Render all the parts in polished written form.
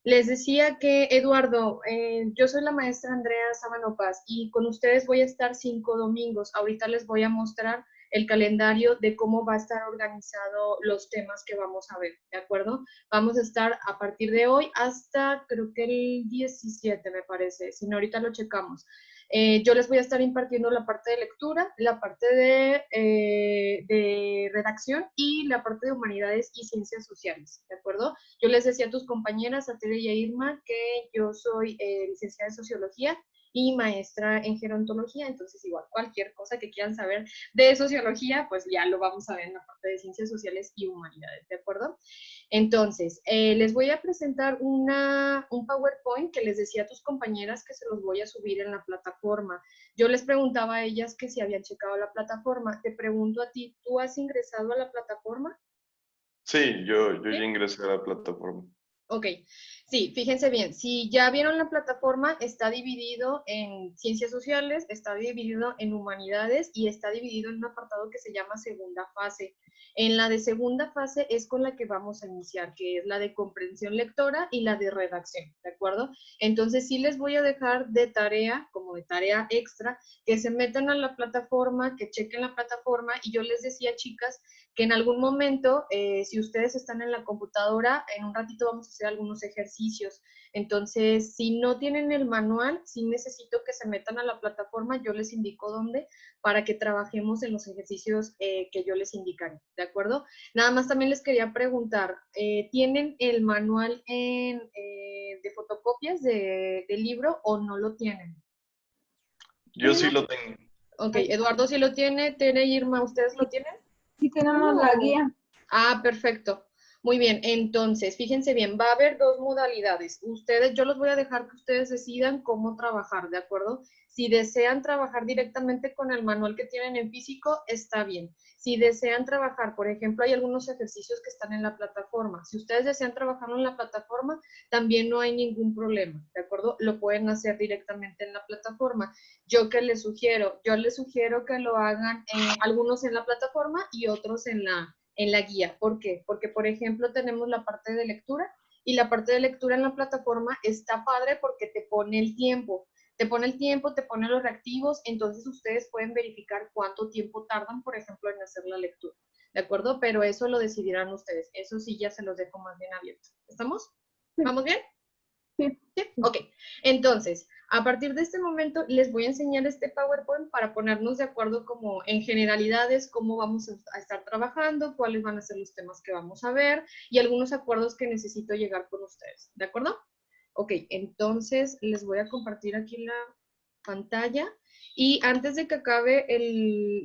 Les decía que, Eduardo, yo soy la maestra Andrea Sábano Paz y con ustedes voy a estar 5 domingos. Ahorita les voy a mostrar el calendario de cómo va a estar organizado los temas que vamos a ver, ¿de acuerdo? Vamos a estar a partir de hoy hasta creo que el 17, me parece, si no ahorita lo checamos. Yo les voy a estar impartiendo la parte de lectura, la parte de redacción y la parte de humanidades y ciencias sociales, ¿de acuerdo? Yo les decía a tus compañeras, a Tere y a Irma, que yo soy licenciada en Sociología y maestra en Gerontología, entonces igual cualquier cosa que quieran saber de Sociología, pues ya lo vamos a ver en la parte de Ciencias Sociales y Humanidades, ¿de acuerdo? Entonces, les voy a presentar un PowerPoint que les decía a tus compañeras que se los voy a subir en la plataforma. Yo les preguntaba a ellas que si habían checado la plataforma. Te pregunto a ti, ¿tú has ingresado a la plataforma? Sí, yo ya ¿Sí? ingresé a la plataforma. Ok, sí, fíjense bien, si ya vieron la plataforma, está dividido en ciencias sociales, está dividido en humanidades y está dividido en un apartado que se llama segunda fase. En la de segunda fase es con la que vamos a iniciar, que es la de comprensión lectora y la de redacción, ¿de acuerdo? Entonces sí les voy a dejar de tarea, como de tarea extra, que se metan a la plataforma, que chequen la plataforma y yo les decía, chicas, que en algún momento, si ustedes están en la computadora, en un ratito vamos a hacer algunos ejercicios. Entonces, si no tienen el manual, sí necesito que se metan a la plataforma, yo les indico dónde, para que trabajemos en los ejercicios que yo les indicaré, ¿de acuerdo? Nada más también les quería preguntar, ¿tienen el manual de fotocopias del libro o no lo tienen? Yo sí lo tengo. Ok, Eduardo sí lo tiene, Tere y Irma, ¿ustedes lo tienen? Sí tenemos la guía. Ah, perfecto. Muy bien, entonces, fíjense bien, va a haber dos modalidades. Ustedes, yo los voy a dejar que ustedes decidan cómo trabajar, ¿de acuerdo? Si desean trabajar directamente con el manual que tienen en físico, está bien. Si desean trabajar, por ejemplo, hay algunos ejercicios que están en la plataforma. Si ustedes desean trabajarlo en la plataforma, también no hay ningún problema, ¿de acuerdo? Lo pueden hacer directamente en la plataforma. Yo les sugiero que lo hagan algunos en la plataforma y otros en la guía. ¿Por qué? Porque, por ejemplo, tenemos la parte de lectura y la parte de lectura en la plataforma está padre porque te pone el tiempo, te pone los reactivos, entonces ustedes pueden verificar cuánto tiempo tardan, por ejemplo, en hacer la lectura, ¿de acuerdo? Pero eso lo decidirán ustedes, eso sí ya se los dejo más bien abierto. ¿Estamos? Sí, ¿Vamos bien? sí. Sí, ok. Entonces, a partir de este momento les voy a enseñar este PowerPoint para ponernos de acuerdo como en generalidades, cómo vamos a estar trabajando, cuáles van a ser los temas que vamos a ver y algunos acuerdos que necesito llegar con ustedes, ¿de acuerdo? Ok, entonces les voy a compartir aquí la pantalla y antes de que acabe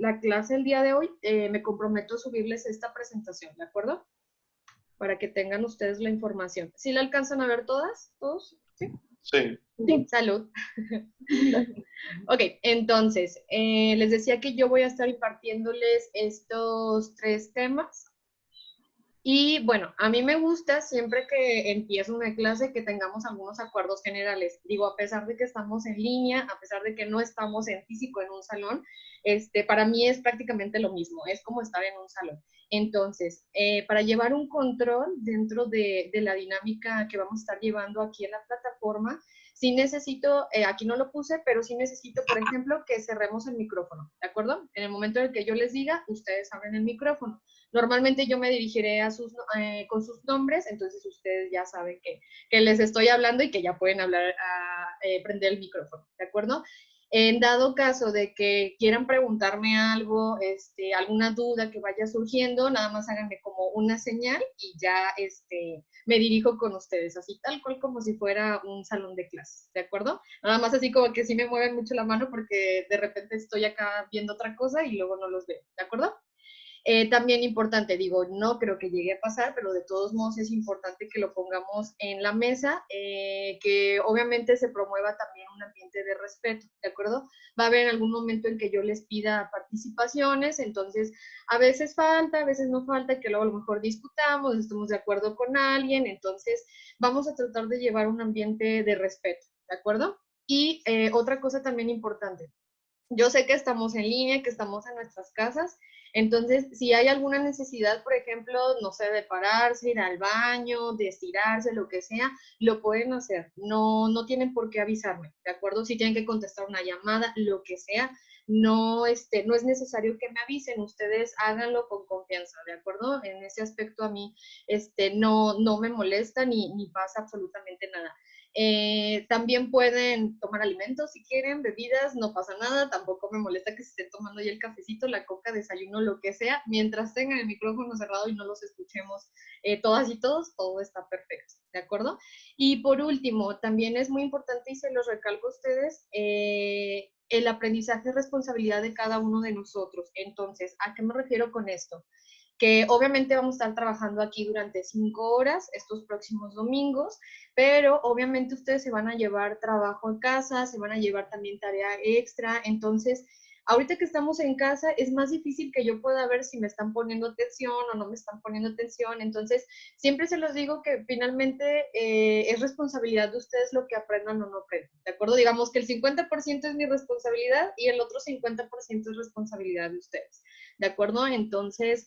la clase el día de hoy, me comprometo a subirles esta presentación, ¿de acuerdo? Para que tengan ustedes la información. ¿Sí la alcanzan a ver todas? ¿Todos? ¿Sí? Sí. Sí. Salud. Ok, entonces, les decía que yo voy a estar impartiéndoles estos 3 temas. Y bueno, a mí me gusta siempre que empiezo una clase que tengamos algunos acuerdos generales. Digo, a pesar de que estamos en línea, a pesar de que no estamos en físico en un salón, para mí es prácticamente lo mismo, es como estar en un salón. Entonces, para llevar un control dentro de la dinámica que vamos a estar llevando aquí en la plataforma, sí necesito, aquí no lo puse, pero sí necesito, por ejemplo, que cerremos el micrófono, ¿de acuerdo? En el momento en el que yo les diga, ustedes abren el micrófono. Normalmente yo me dirigiré con sus nombres, entonces ustedes ya saben que les estoy hablando y que ya pueden hablar, prender el micrófono, ¿de acuerdo? En dado caso de que quieran preguntarme algo, alguna duda que vaya surgiendo, nada más háganme como una señal y ya me dirijo con ustedes, así tal cual como si fuera un salón de clases, ¿de acuerdo? Nada más así como que sí me mueven mucho la mano porque de repente estoy acá viendo otra cosa y luego no los veo, ¿de acuerdo? También importante, digo, no creo que llegue a pasar, pero de todos modos es importante que lo pongamos en la mesa, que obviamente se promueva también un ambiente de respeto, ¿de acuerdo? Va a haber algún momento en que yo les pida participaciones, entonces a veces falta, a veces no falta, que luego a lo mejor discutamos, estemos de acuerdo con alguien, entonces vamos a tratar de llevar un ambiente de respeto, ¿de acuerdo? Y otra cosa también importante, Yo sé que estamos en línea, que estamos en nuestras casas, entonces si hay alguna necesidad, por ejemplo, no sé, de pararse, ir al baño, de estirarse, lo que sea, lo pueden hacer. No, no tienen por qué avisarme, ¿de acuerdo? Si tienen que contestar una llamada, lo que sea, no, no es necesario que me avisen, ustedes háganlo con confianza, ¿de acuerdo? En ese aspecto a mí, no, no me molesta ni pasa absolutamente nada. También pueden tomar alimentos si quieren, bebidas, no pasa nada, tampoco me molesta que se estén tomando ya el cafecito, la coca, desayuno, lo que sea, mientras tengan el micrófono cerrado y no los escuchemos todas y todos, todo está perfecto, ¿de acuerdo? Y por último, también es muy importante y se los recalco a ustedes, el aprendizaje es responsabilidad de cada uno de nosotros. Entonces, ¿a qué me refiero con esto? Que obviamente vamos a estar trabajando aquí durante 5 horas estos próximos domingos, pero obviamente ustedes se van a llevar trabajo en casa, se van a llevar también tarea extra, entonces ahorita que estamos en casa es más difícil que yo pueda ver si me están poniendo atención o no me están poniendo atención, entonces siempre se los digo que finalmente es responsabilidad de ustedes lo que aprendan o no aprendan, ¿de acuerdo? Digamos que el 50% es mi responsabilidad y el otro 50% es responsabilidad de ustedes, ¿de acuerdo? Entonces,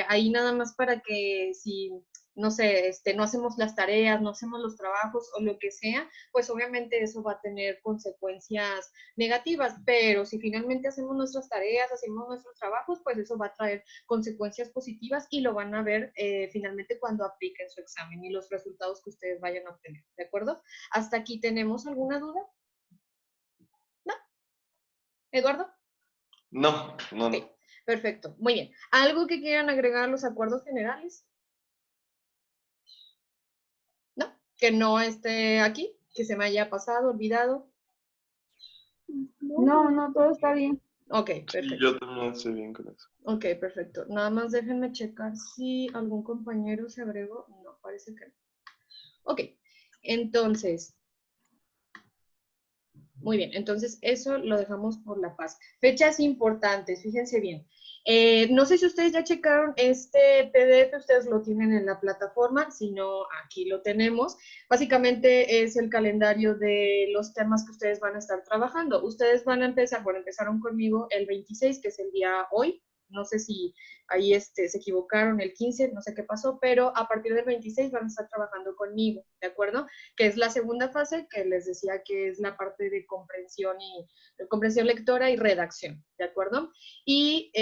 ahí nada más para que si, no sé, no hacemos las tareas, no hacemos los trabajos o lo que sea, pues obviamente eso va a tener consecuencias negativas, pero si finalmente hacemos nuestras tareas, hacemos nuestros trabajos, pues eso va a traer consecuencias positivas y lo van a ver finalmente cuando apliquen su examen y los resultados que ustedes vayan a obtener, ¿de acuerdo? ¿Hasta aquí tenemos alguna duda? ¿No? ¿Eduardo? No, no, Ok, no. perfecto, muy bien. ¿Algo que quieran agregar a los acuerdos generales? ¿No? Que no esté aquí, que se me haya pasado, olvidado. No, no, todo está bien. Ok, Sí, perfecto. yo también estoy bien con eso. Ok, perfecto. Nada más déjenme checar si algún compañero se agregó. No, parece que no. Ok, entonces, muy bien, entonces eso lo dejamos por la paz. Fechas importantes, fíjense bien. No sé si ustedes ya checaron este PDF, ustedes lo tienen en la plataforma, si no, aquí lo tenemos. Básicamente es el calendario de los temas que ustedes van a estar trabajando. Ustedes van a empezar, bueno, empezaron conmigo el 26, que es el día hoy. No sé si ahí se equivocaron el 15, no sé qué pasó, pero a partir del 26 van a estar trabajando conmigo, ¿de acuerdo? Que es la segunda fase, que les decía que es la parte de comprensión lectora y redacción, ¿de acuerdo? Y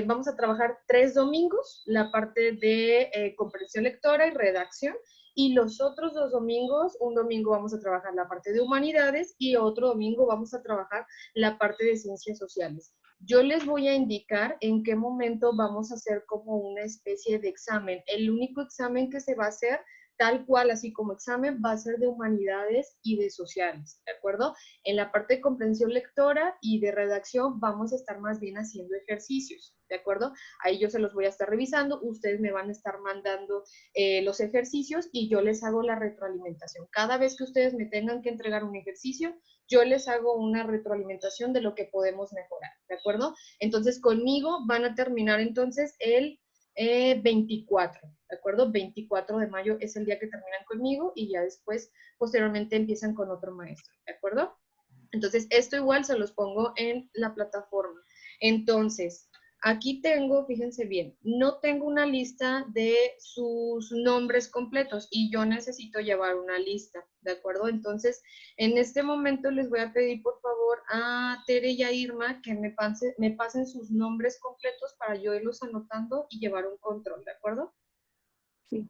vamos a trabajar 3 domingos, la parte de comprensión lectora y redacción, y los otros 2 domingos, un domingo vamos a trabajar la parte de humanidades y otro domingo vamos a trabajar la parte de ciencias sociales. Yo les voy a indicar en qué momento vamos a hacer como una especie de examen. El único examen que se va a hacer tal cual, así como examen, va a ser de humanidades y de sociales, ¿de acuerdo? En la parte de comprensión lectora y de redacción vamos a estar más bien haciendo ejercicios, ¿de acuerdo? Ahí yo se los voy a estar revisando, ustedes me van a estar mandando los ejercicios y yo les hago la retroalimentación. Cada vez que ustedes me tengan que entregar un ejercicio, yo les hago una retroalimentación de lo que podemos mejorar, ¿de acuerdo? Entonces, conmigo van a terminar entonces el 24, ¿de acuerdo? 24 de mayo es el día que terminan conmigo y ya después, posteriormente, empiezan con otro maestro, ¿de acuerdo? Entonces, esto igual se los pongo en la plataforma. Entonces, aquí tengo, fíjense bien, no tengo una lista de sus nombres completos y yo necesito llevar una lista, ¿de acuerdo? Entonces, en este momento les voy a pedir, por favor, a Tere y a Irma que me pasen sus nombres completos para yo irlos anotando y llevar un control, ¿de acuerdo? Sí.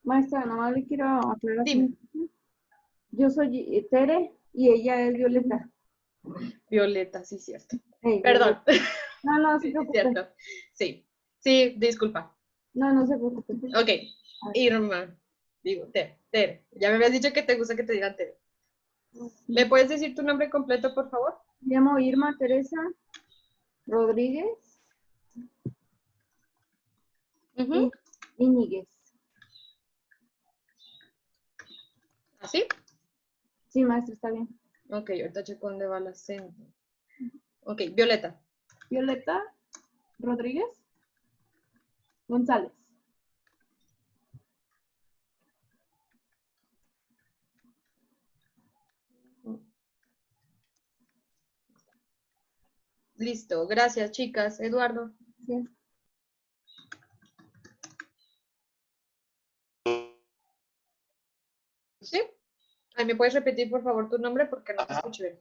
Maestra, nomás le quiero aclarar. Dime. Yo soy Tere y ella es Violeta. Violeta, sí, cierto. Hey, Perdón. Violeta. No, no se Sí, preocupe. cierto. Sí, sí, disculpa. No, no se preocupe. Ok, Irma. Digo, Tere. Ya me habías dicho que te gusta que te digan Tere. ¿Me puedes decir tu nombre completo, por favor? Me llamo Irma Teresa Rodríguez Uh-huh. Íñiguez. ¿Así? Sí, maestra, está bien. Ok, ahorita checo dónde va el acento. Ok, Violeta. Violeta Rodríguez González. Listo, gracias chicas. Eduardo. Sí. ¿Sí? Ay, ¿me puedes repetir por favor tu nombre? Porque no te Ajá. escucho bien.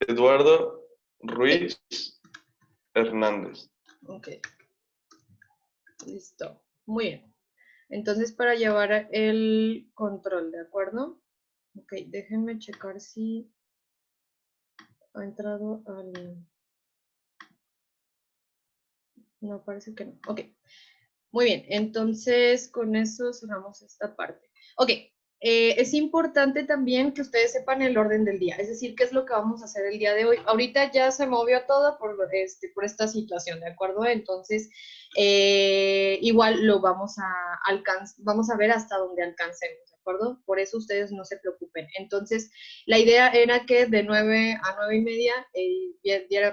Eduardo Ruiz Hernández. Ok. Listo. Muy bien. Entonces, para llevar el control, ¿de acuerdo? Ok, déjenme checar si ha entrado al... No, parece que no. Ok. Muy bien, entonces con eso cerramos esta parte. Ok, es importante también que ustedes sepan el orden del día, es decir, qué es lo que vamos a hacer el día de hoy. Ahorita ya se movió todo por esta situación, ¿de acuerdo? Entonces, igual lo vamos vamos a ver hasta dónde alcancemos, ¿de acuerdo? Por eso ustedes no se preocupen. Entonces, la idea era que de 9 a 9 y media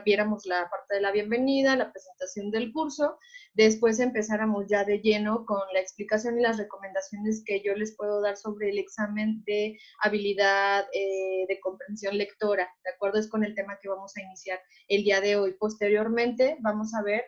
viéramos la parte de la bienvenida, la presentación del curso. Después empezáramos ya de lleno con la explicación y las recomendaciones que yo les puedo dar sobre el examen de habilidad de comprensión lectora, ¿de acuerdo? Es con el tema que vamos a iniciar el día de hoy. Posteriormente vamos a ver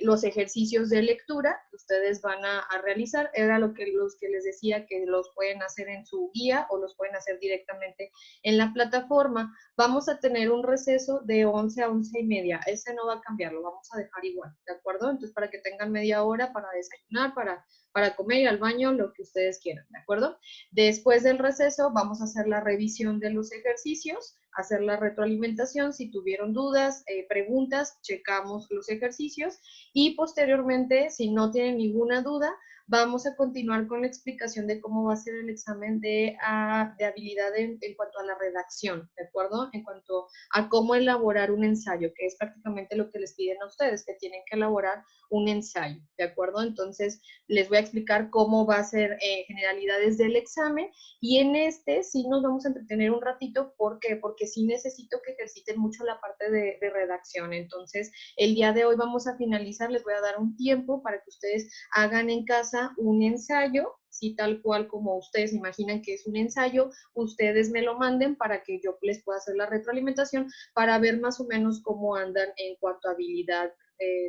los ejercicios de lectura que ustedes van a realizar. Era los que les decía que los pueden hacer en su guía o los pueden hacer directamente en la plataforma. Vamos a tener un receso de 11 a 11 y media. Ese no va a cambiar, lo vamos a dejar igual, ¿de acuerdo? Entonces, para que tengan media hora para desayunar, para comer, ir al baño, lo que ustedes quieran, ¿de acuerdo? Después del receso, vamos a hacer la revisión de los ejercicios, hacer la retroalimentación. Si tuvieron dudas, preguntas, checamos los ejercicios y posteriormente, si no tienen ninguna duda, vamos a continuar con la explicación de cómo va a ser el examen de habilidad en cuanto a la redacción, ¿de acuerdo? En cuanto a cómo elaborar un ensayo, que es prácticamente lo que les piden a ustedes, que tienen que elaborar un ensayo, ¿de acuerdo? Entonces, les voy a explicar cómo va a ser generalidades del examen y en este sí nos vamos a entretener un ratito. ¿Por qué? Porque sí necesito que ejerciten mucho la parte de redacción. Entonces, el día de hoy vamos a finalizar, les voy a dar un tiempo para que ustedes hagan en casa un ensayo, si tal cual como ustedes imaginan que es un ensayo, ustedes me lo manden para que yo les pueda hacer la retroalimentación para ver más o menos cómo andan en cuanto a habilidad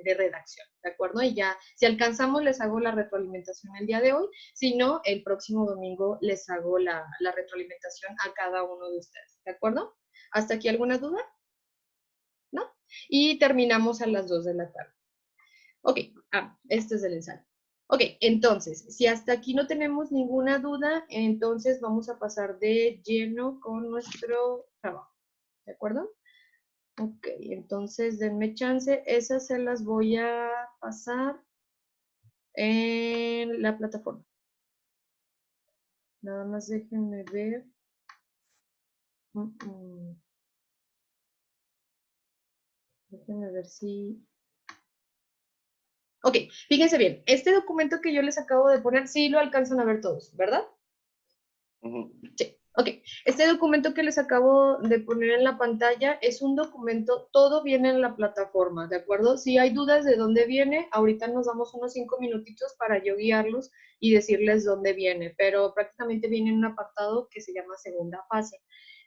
de redacción, ¿de acuerdo? Y ya, si alcanzamos, les hago la retroalimentación el día de hoy, si no, el próximo domingo les hago la retroalimentación a cada uno de ustedes, ¿de acuerdo? ¿Hasta aquí alguna duda? ¿No? Y terminamos a las 2 de la tarde. Ok, este es el ensayo. Ok, entonces, si hasta aquí no tenemos ninguna duda, entonces vamos a pasar de lleno con nuestro trabajo, ¿de acuerdo? Ok, entonces denme chance, esas se las voy a pasar en la plataforma. Nada más déjenme ver. Déjenme ver si... Ok, fíjense bien, este documento que yo les acabo de poner, sí lo alcanzan a ver todos, ¿verdad? Sí, ok. Este documento que les acabo de poner en la pantalla es un documento, todo viene en la plataforma, ¿de acuerdo? Si hay dudas de dónde viene, ahorita nos damos unos 5 minutitos para yo guiarlos y decirles dónde viene, pero prácticamente viene en un apartado que se llama segunda fase.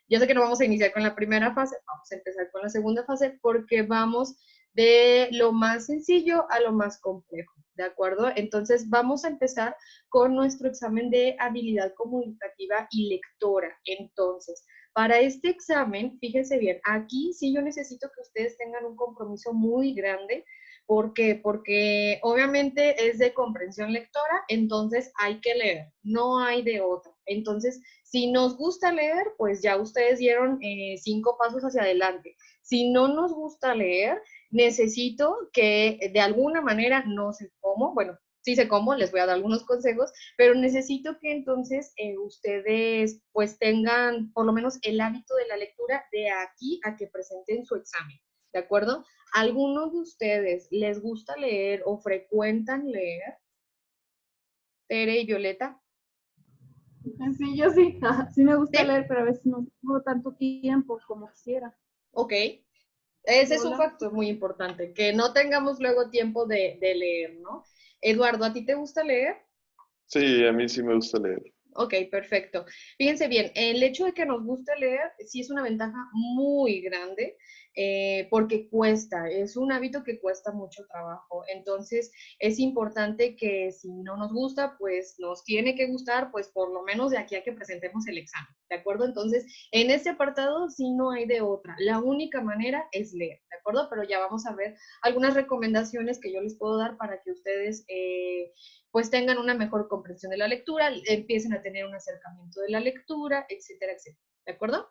Yo sé que no vamos a iniciar con la primera fase, vamos a empezar con la segunda fase porque vamos de lo más sencillo a lo más complejo, ¿de acuerdo? Entonces vamos a empezar con nuestro examen de habilidad comunicativa y lectora. Entonces, para este examen, fíjense bien, aquí sí yo necesito que ustedes tengan un compromiso muy grande. ¿Por qué? Porque obviamente es de comprensión lectora, entonces hay que leer, no hay de otra. Entonces, si nos gusta leer, pues ya ustedes dieron 5 pasos hacia adelante. Si no nos gusta leer, necesito que de alguna manera, no sé cómo, bueno, sí sé cómo, les voy a dar algunos consejos, pero necesito que entonces ustedes pues tengan por lo menos el hábito de la lectura de aquí a que presenten su examen, ¿de acuerdo? ¿Algunos de ustedes les gusta leer o frecuentan leer? Tere y Violeta. Sí, yo sí. Sí me gusta ¿Sí? leer, pero a veces no tengo tanto tiempo como quisiera. Ok. Ese es un Hola. factor muy importante, que no tengamos luego tiempo de leer, ¿no? Eduardo, ¿a ti te gusta leer? Sí, a mí sí me gusta leer. Ok, perfecto. Fíjense bien, el hecho de que nos guste leer sí es una ventaja muy grande porque cuesta, es un hábito que cuesta mucho trabajo. Entonces, es importante que si no nos gusta, pues nos tiene que gustar, pues por lo menos de aquí a que presentemos el examen, ¿de acuerdo? Entonces, en este apartado sí no hay de otra. La única manera es leer, ¿de acuerdo? Pero ya vamos a ver algunas recomendaciones que yo les puedo dar para que ustedes pues tengan una mejor comprensión de la lectura, empiecen a tener un acercamiento de la lectura, etcétera, etcétera. ¿De acuerdo?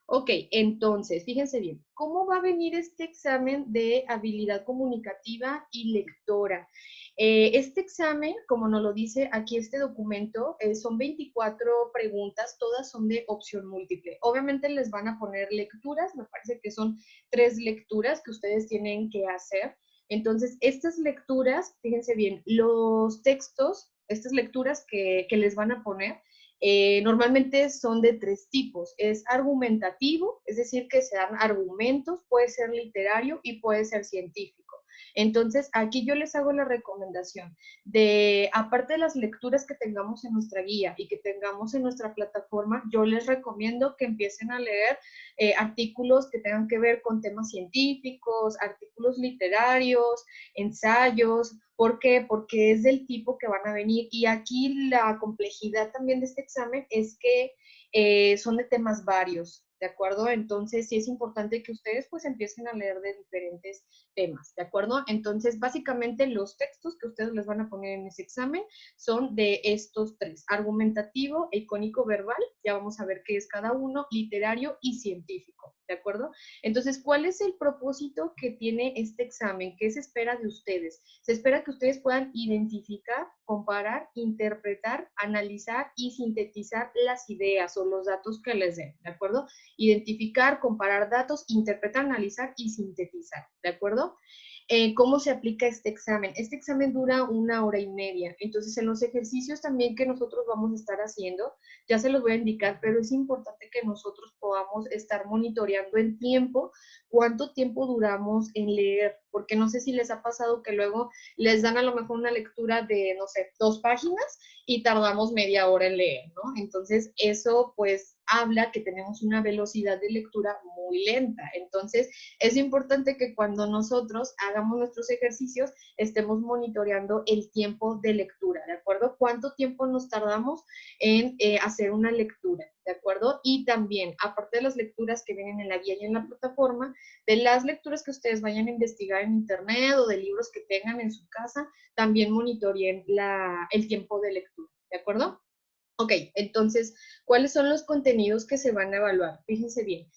Ok, entonces, fíjense bien, ¿cómo va a venir este examen de habilidad comunicativa y lectora? Este examen, como nos lo dice aquí este documento, son 24 preguntas, todas son de opción múltiple. Obviamente les van a poner lecturas, me parece que son 3 lecturas que ustedes tienen que hacer. Entonces, estas lecturas, fíjense bien, los textos, estas lecturas que les van a poner, normalmente son de 3 tipos. Es argumentativo, es decir, que se dan argumentos, puede ser literario y puede ser científico. Entonces, aquí yo les hago la recomendación de, aparte de las lecturas que tengamos en nuestra guía y que tengamos en nuestra plataforma, yo les recomiendo que empiecen a leer artículos que tengan que ver con temas científicos, artículos literarios, ensayos. ¿Por qué? Porque es del tipo que van a venir. Y aquí la complejidad también de este examen es que son de temas varios, ¿de acuerdo? Entonces sí es importante que ustedes pues empiecen a leer de diferentes temas, ¿de acuerdo? Entonces básicamente los textos que ustedes les van a poner en ese examen son de estos 3, argumentativo, icónico verbal, ya vamos a ver qué es cada uno, literario y científico, ¿de acuerdo? Entonces, ¿cuál es el propósito que tiene este examen? ¿Qué se espera de ustedes? Se espera que ustedes puedan identificar, comparar, interpretar, analizar y sintetizar las ideas o los datos que les den, ¿de acuerdo? Identificar, comparar datos, interpretar, analizar y sintetizar, ¿de acuerdo? ¿Cómo se aplica este examen? Este examen dura 1 hora y media, entonces en los ejercicios también que nosotros vamos a estar haciendo, ya se los voy a indicar, pero es importante que nosotros podamos estar monitoreando en tiempo cuánto tiempo duramos en leer, porque no sé si les ha pasado que luego les dan a lo mejor una lectura de, no sé, 2 páginas y tardamos media hora en leer, ¿no? Entonces eso pues habla que tenemos una velocidad de lectura muy lenta. Entonces es importante que cuando nosotros hagamos nuestros ejercicios estemos monitoreando el tiempo de lectura, ¿de acuerdo? ¿Cuánto tiempo nos tardamos en hacer una lectura? ¿De acuerdo? Y también, aparte de las lecturas que vienen en la guía y en la plataforma, de las lecturas que ustedes vayan a investigar en internet o de libros que tengan en su casa, también monitoreen el tiempo de lectura, ¿de acuerdo? Ok, entonces, ¿cuáles son los contenidos que se van a evaluar? Fíjense bien.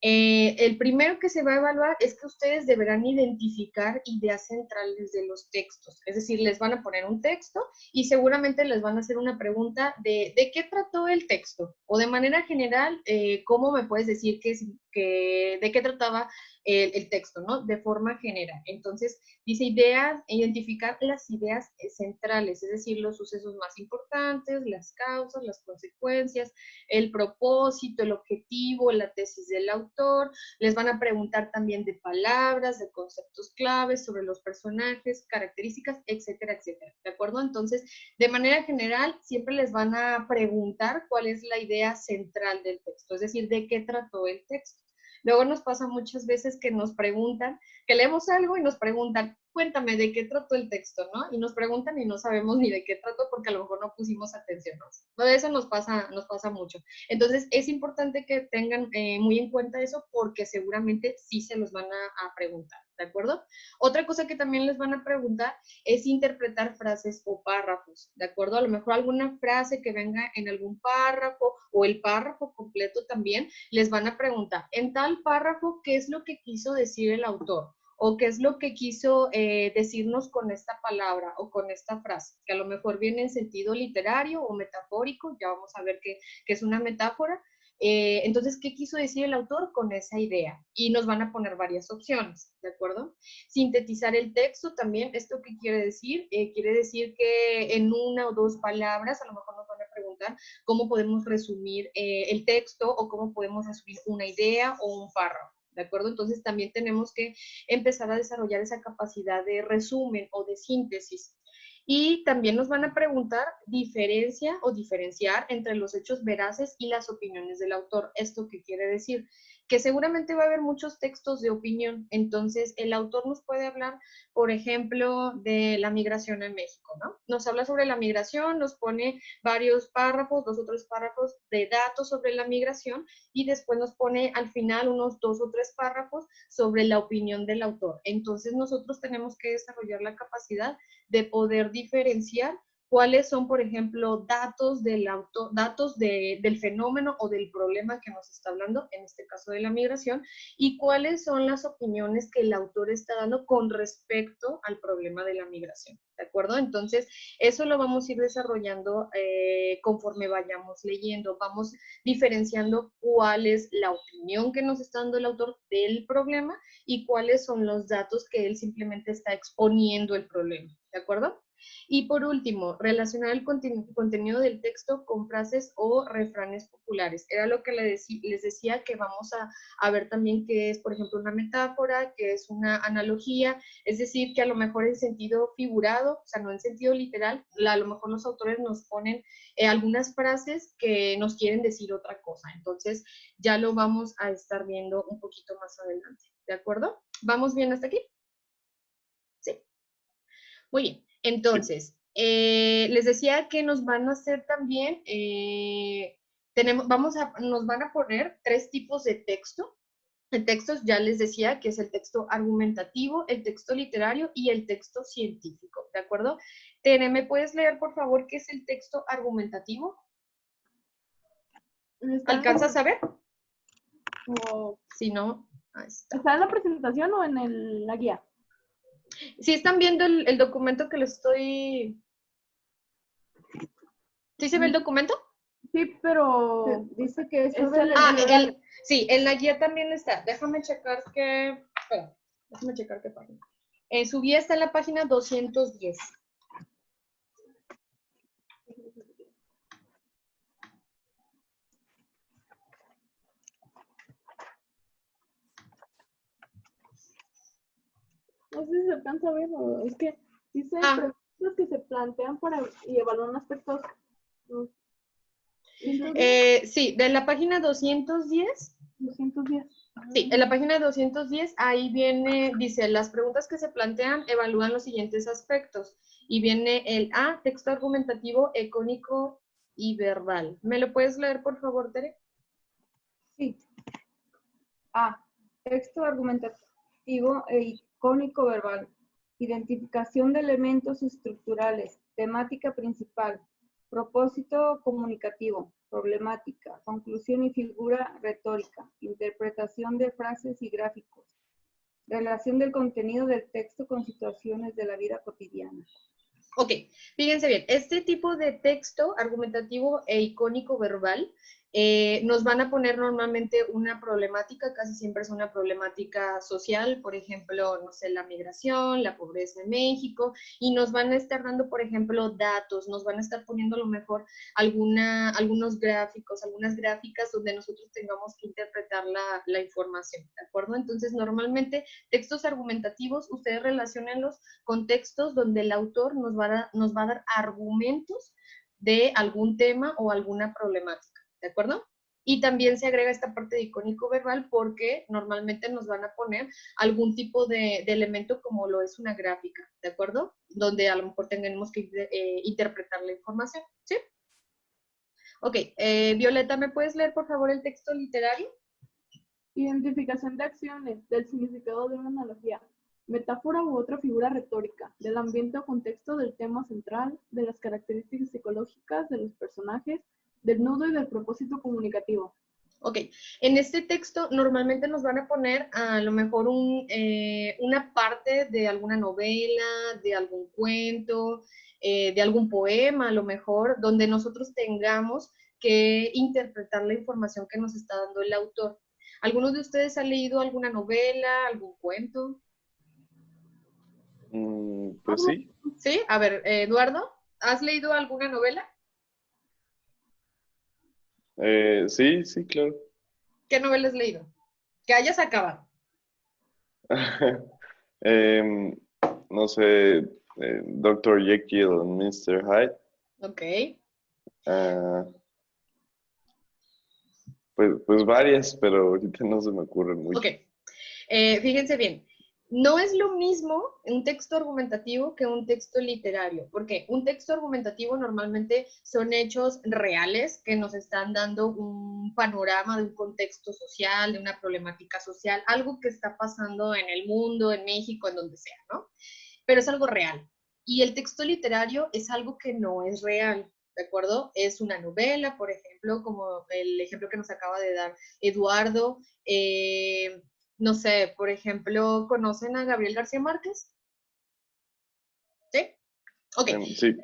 El primero que se va a evaluar es que ustedes deberán identificar ideas centrales de los textos. Es decir, les van a poner un texto y seguramente les van a hacer una pregunta de qué trató el texto. O de manera general, ¿cómo me puedes decir de qué trataba el texto, ¿no? De forma general. Entonces, dice ideas, identificar las ideas centrales, es decir, los sucesos más importantes, las causas, las consecuencias, el propósito, el objetivo, la tesis del autor. Les van a preguntar también de palabras, de conceptos claves, sobre los personajes, características, etcétera, etcétera. ¿De acuerdo? Entonces, de manera general, siempre les van a preguntar cuál es la idea central del texto, es decir, de qué trató el texto. Luego nos pasa muchas veces que nos preguntan, que leemos algo y nos preguntan, cuéntame de qué trató el texto, ¿no? Y nos preguntan y no sabemos ni de qué trató porque a lo mejor no pusimos atención, ¿no? Eso nos pasa mucho. Entonces, es importante que tengan muy en cuenta eso porque seguramente sí se los van a preguntar, ¿de acuerdo? Otra cosa que también les van a preguntar es interpretar frases o párrafos, ¿de acuerdo? A lo mejor alguna frase que venga en algún párrafo o el párrafo completo también, les van a preguntar, en tal párrafo, ¿qué es lo que quiso decir el autor? O qué es lo que quiso decirnos con esta palabra o con esta frase, que a lo mejor viene en sentido literario o metafórico, ya vamos a ver qué es una metáfora. Entonces, ¿qué quiso decir el autor con esa idea? Y nos van a poner varias opciones, ¿de acuerdo? Sintetizar el texto también, ¿esto qué quiere decir? Quiere decir que en 1 o 2 palabras, a lo mejor nos van a preguntar cómo podemos resumir el texto o cómo podemos resumir una idea o un párrafo. ¿De acuerdo? Entonces también tenemos que empezar a desarrollar esa capacidad de resumen o de síntesis. Y también nos van a preguntar diferencia o diferenciar entre los hechos veraces y las opiniones del autor. ¿Esto qué quiere decir? Que seguramente va a haber muchos textos de opinión, entonces el autor nos puede hablar, por ejemplo, de la migración en México, ¿no? Nos habla sobre la migración, nos pone varios párrafos, 2 o 3 párrafos de datos sobre la migración y después nos pone al final unos 2 o 3 párrafos sobre la opinión del autor. Entonces nosotros tenemos que desarrollar la capacidad de poder diferenciar cuáles son, por ejemplo, datos del autor, datos del fenómeno o del problema que nos está hablando, en este caso de la migración, y cuáles son las opiniones que el autor está dando con respecto al problema de la migración, ¿de acuerdo? Entonces, eso lo vamos a ir desarrollando conforme vayamos leyendo, vamos diferenciando cuál es la opinión que nos está dando el autor del problema y cuáles son los datos que él simplemente está exponiendo el problema, ¿de acuerdo? Y por último, relacionar el contenido del texto con frases o refranes populares. Era lo que les decía que vamos a ver también qué es, por ejemplo, una metáfora, qué es una analogía, es decir, que a lo mejor en sentido figurado, o sea, no en sentido literal, a lo mejor los autores nos ponen algunas frases que nos quieren decir otra cosa. Entonces, ya lo vamos a estar viendo un poquito más adelante, ¿de acuerdo? ¿Vamos bien hasta aquí? Sí. Muy bien, entonces, les decía que nos van a hacer también, nos van a poner 3 tipos de texto. El texto ya les decía que es el texto argumentativo, el texto literario y el texto científico, ¿de acuerdo? Tere, ¿me puedes leer, por favor, qué es el texto argumentativo? ¿Alcanzas a ver? O- Si no, ahí está. ¿Está en la presentación o en la guía? Si están viendo el documento que les estoy... ¿Sí se ve el documento? Sí, pero dice que es sobre Sí, en la guía también está. Déjame checar qué... Espera, déjame checar qué página. En su guía está en la página 210. No sé si se alcanza a ver, o es que dice preguntas que se plantean para y evaluar aspectos. Sí, de la página 210. 210. Sí, en la página 210, ahí viene, dice, las preguntas que se plantean evalúan los siguientes aspectos. Y viene el A, texto argumentativo, icónico y verbal. ¿Me lo puedes leer, por favor, Tere? Sí. A. Texto argumentativo e icónico verbal. Identificación de elementos estructurales. Temática principal. Propósito comunicativo. Problemática. Conclusión y figura retórica. Interpretación de frases y gráficos. Relación del contenido del texto con situaciones de la vida cotidiana. Ok, fíjense bien, este tipo de texto argumentativo e icónico verbal nos van a poner normalmente una problemática, casi siempre es una problemática social, por ejemplo, no sé, la migración, la pobreza en México, y nos van a estar dando, por ejemplo, datos, nos van a estar poniendo a lo mejor algunos gráficos, algunas gráficas donde nosotros tengamos que interpretar la información, ¿de acuerdo? Entonces, normalmente, textos argumentativos, ustedes relacionenlos con textos donde el autor nos va a dar argumentos de algún tema o alguna problemática, ¿de acuerdo? Y también se agrega esta parte de icónico verbal porque normalmente nos van a poner algún tipo de elemento como lo es una gráfica, ¿de acuerdo? Donde a lo mejor tenemos que interpretar la información, ¿sí? Ok, Violeta, ¿me puedes leer por favor el texto literario? Identificación de acciones, del significado de una analogía, metáfora u otra figura retórica, del ambiente o contexto del tema central, de las características psicológicas de los personajes, del nudo y del propósito comunicativo. Ok, en este texto normalmente nos van a poner a lo mejor una parte de alguna novela, de algún cuento, de algún poema a lo mejor, donde nosotros tengamos que interpretar la información que nos está dando el autor. ¿Algunos de ustedes han leído alguna novela, algún cuento? Pues sí. Sí, a ver, Eduardo, ¿has leído alguna novela? Sí, sí, claro. ¿Qué novela has leído? Que hayas acabado. No sé, Dr. Jekyll and Mr. Hyde. Ok. Ah, pues varias, pero ahorita no se me ocurren mucho. Ok. Fíjense bien. No es lo mismo un texto argumentativo que un texto literario, porque un texto argumentativo normalmente son hechos reales que nos están dando un panorama de un contexto social, de una problemática social, algo que está pasando en el mundo, en México, en donde sea, ¿no? Pero es algo real. Y el texto literario es algo que no es real, ¿de acuerdo? Es una novela, por ejemplo, como el ejemplo que nos acaba de dar Eduardo. No sé, por ejemplo, ¿conocen a Gabriel García Márquez? ¿Sí? Ok. Sí.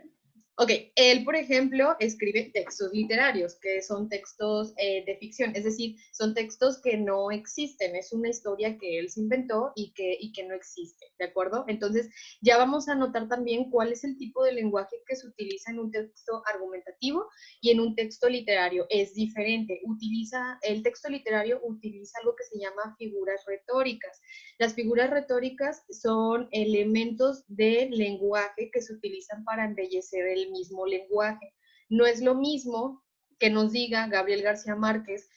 Ok, él, por ejemplo, escribe textos literarios, que son textos de ficción, es decir, son textos que no existen, es una historia que él se inventó y que no existe, ¿de acuerdo? Entonces, ya vamos a notar también cuál es el tipo de lenguaje que se utiliza en un texto argumentativo y en un texto literario. Es diferente, el texto literario utiliza algo que se llama figuras retóricas. Las figuras retóricas son elementos de lenguaje que se utilizan para embellecer el mismo lenguaje. No es lo mismo que nos diga Gabriel García Márquez,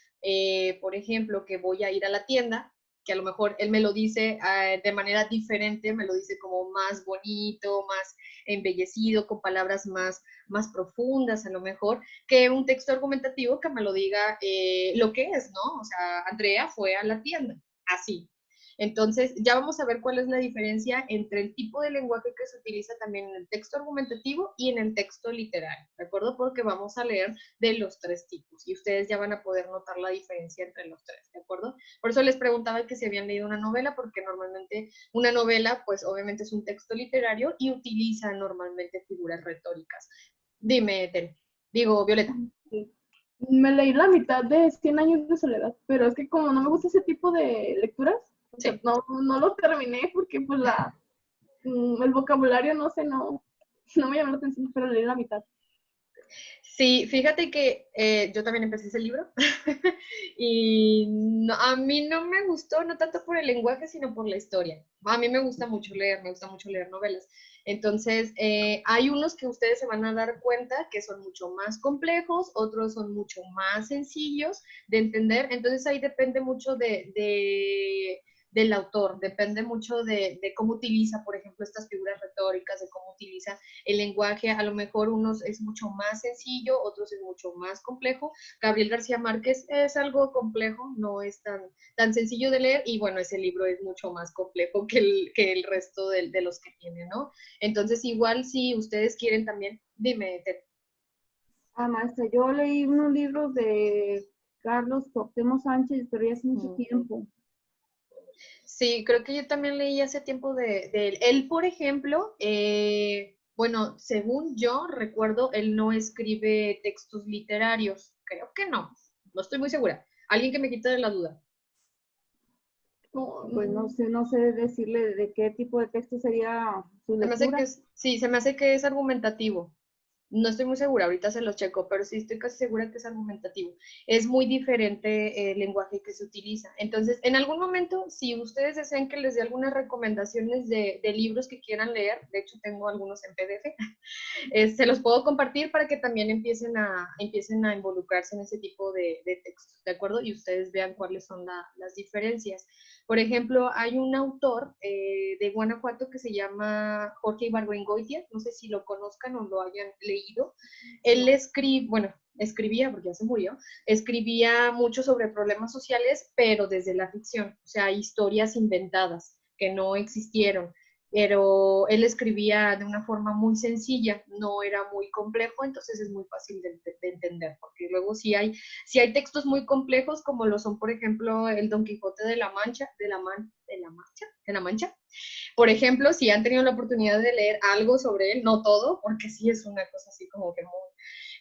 por ejemplo, que voy a ir a la tienda, que a lo mejor él me lo dice de manera diferente, me lo dice como más bonito, más embellecido, con palabras más profundas a lo mejor, que un texto argumentativo que me lo diga lo que es, ¿no? O sea, Andrea fue a la tienda, así. Entonces, ya vamos a ver cuál es la diferencia entre el tipo de lenguaje que se utiliza también en el texto argumentativo y en el texto literario, ¿de acuerdo? Porque vamos a leer de los tres tipos y ustedes ya van a poder notar la diferencia entre los tres, ¿de acuerdo? Por eso les preguntaba que si habían leído una novela, porque normalmente una novela, pues obviamente es un texto literario y utiliza normalmente figuras retóricas. Dime, Tel. Digo, Violeta. Sí. Me leí la mitad de 100 años de soledad, pero es que como no me gusta ese tipo de lecturas, o sea, Sí. no lo terminé porque pues el vocabulario, no sé, no me llamó la atención, pero leí la mitad. Sí, fíjate que yo también empecé ese libro y a mí no me gustó, no tanto por el lenguaje, sino por la historia. A mí me gusta mucho leer novelas. Entonces, hay unos que ustedes se van a dar cuenta que son mucho más complejos, otros son mucho más sencillos de entender. Entonces, ahí depende mucho del autor, depende mucho de cómo utiliza, por ejemplo, estas figuras retóricas, de cómo utiliza el lenguaje. A lo mejor unos es mucho más sencillo, otros es mucho más complejo. Gabriel García Márquez es algo complejo, no es tan sencillo de leer y bueno, ese libro es mucho más complejo que el resto de los que tiene, ¿no? Entonces, igual si ustedes quieren también, dime, Ted. Maestra, yo leí unos libros de Carlos Cuauhtémoc Sánchez, pero ya hace mucho tiempo. Sí, creo que yo también leí hace tiempo de él. Él, por ejemplo, bueno, según yo recuerdo, él no escribe textos literarios. Creo que no estoy muy segura. Alguien que me quite de la duda. Pues no sé decirle de qué tipo de texto sería su Se me hace lectura. que sí, se me hace que es argumentativo. No estoy muy segura, ahorita se los checo, pero sí estoy casi segura que es argumentativo. Es muy diferente el lenguaje que se utiliza. Entonces, en algún momento, si ustedes desean que les dé algunas recomendaciones de libros que quieran leer, de hecho tengo algunos en PDF, se los puedo compartir para que también empiecen a involucrarse en ese tipo de textos, ¿de acuerdo? Y ustedes vean cuáles son las diferencias. Por ejemplo, hay un autor de Guanajuato que se llama Jorge Ibargüengoitia, no sé si lo conozcan o lo hayan leído. Él escribía, porque ya se murió, escribía mucho sobre problemas sociales, pero desde la ficción, o sea, historias inventadas que no existieron, pero él escribía de una forma muy sencilla, no era muy complejo, entonces es muy fácil de entender, porque luego si hay textos muy complejos, como lo son, por ejemplo, el Don Quijote de la Mancha, de la Mancha. Por ejemplo, si han tenido la oportunidad de leer algo sobre él, no todo, porque sí es una cosa así como que muy,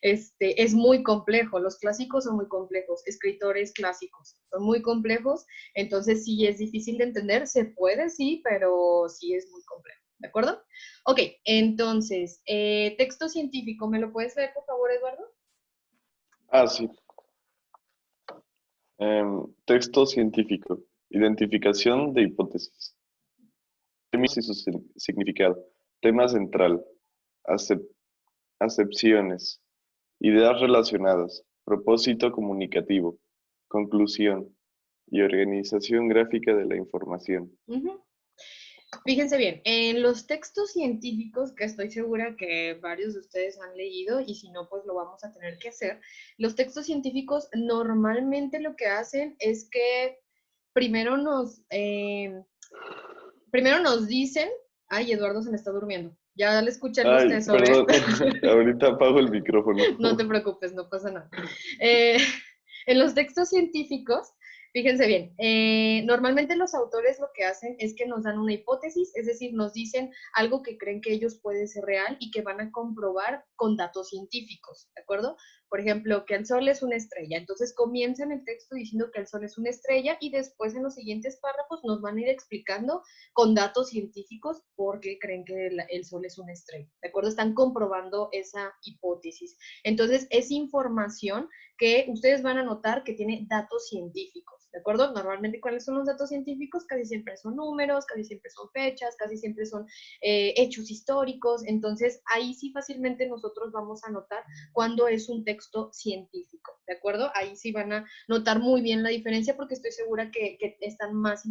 es muy complejo, los clásicos son muy complejos, escritores clásicos son muy complejos, entonces sí es difícil de entender, se puede, sí, pero sí es muy complejo, ¿de acuerdo? Ok, entonces, texto científico, ¿me lo puedes leer, por favor, Eduardo? Sí. Texto científico. Identificación de hipótesis. Términos y su significado. Tema central. Acep- acepciones. Ideas relacionadas. Propósito comunicativo. Conclusión. Y organización gráfica de la información. Ujú. Fíjense bien, en los textos científicos, que estoy segura que varios de ustedes han leído, y si no, pues lo vamos a tener que hacer, los textos científicos normalmente lo que hacen es que primero primero nos dicen, ay, Eduardo se me está durmiendo, ya le escuché el Ay, bostezo, ¿eh? perdón. Ahorita apago el micrófono. No te preocupes, no pasa nada. Eh, en los textos científicos, fíjense bien, normalmente los autores lo que hacen es que nos dan una hipótesis, es decir, nos dicen algo que creen que ellos puede ser real y que van a comprobar con datos científicos, ¿de acuerdo? Por ejemplo, que el Sol es una estrella. Entonces comienzan el texto diciendo que el Sol es una estrella y después en los siguientes párrafos nos van a ir explicando con datos científicos por qué creen que el Sol es una estrella, ¿de acuerdo? Están comprobando esa hipótesis. Entonces, es información que ustedes van a notar que tiene datos científicos, ¿de acuerdo? Normalmente, ¿cuáles son los datos científicos? Casi siempre son números, casi siempre son fechas, casi siempre son hechos históricos. Entonces, ahí sí fácilmente nosotros vamos a notar cuando es un texto científico, ¿de acuerdo? Ahí sí van a notar muy bien la diferencia porque estoy segura que están más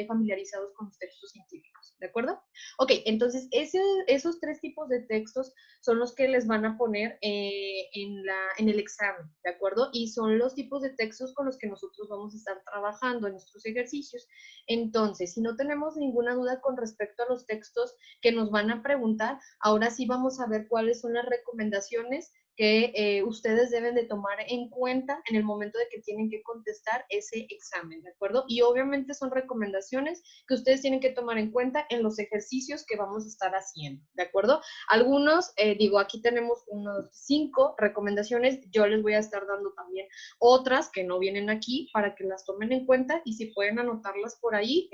familiarizados con los textos científicos, ¿de acuerdo? Ok, entonces esos tres tipos de textos son los que les van a poner en el examen, ¿de acuerdo? Y son los tipos de textos con los que nosotros vamos a estar trabajando en nuestros ejercicios. Entonces, si no tenemos ninguna duda con respecto a los textos que nos van a preguntar, ahora sí vamos a ver cuáles son las recomendaciones que ustedes deben de tomar en cuenta en el momento de que tienen que contestar ese examen, ¿de acuerdo? Y obviamente son recomendaciones que ustedes tienen que tomar en cuenta en los ejercicios que vamos a estar haciendo, ¿de acuerdo? Algunos, aquí tenemos unos 5 recomendaciones, yo les voy a estar dando también otras que no vienen aquí para que las tomen en cuenta y si pueden anotarlas por ahí,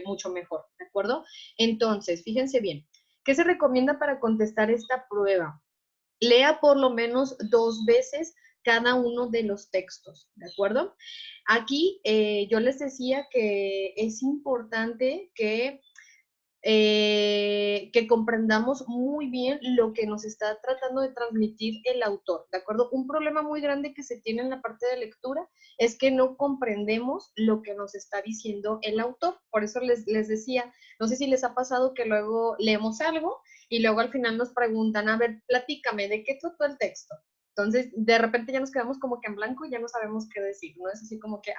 mucho mejor, ¿de acuerdo? Entonces, fíjense bien, ¿qué se recomienda para contestar esta prueba? Lea por lo menos 2 veces cada uno de los textos, ¿de acuerdo? Aquí yo les decía que es importante que comprendamos muy bien lo que nos está tratando de transmitir el autor, ¿de acuerdo? Un problema muy grande que se tiene en la parte de lectura es que no comprendemos lo que nos está diciendo el autor. Por eso les decía, no sé si les ha pasado que luego leemos algo y luego al final nos preguntan, a ver, platícame, ¿de qué trató el texto? Entonces, de repente ya nos quedamos como que en blanco y ya no sabemos qué decir, ¿no? Es así como que,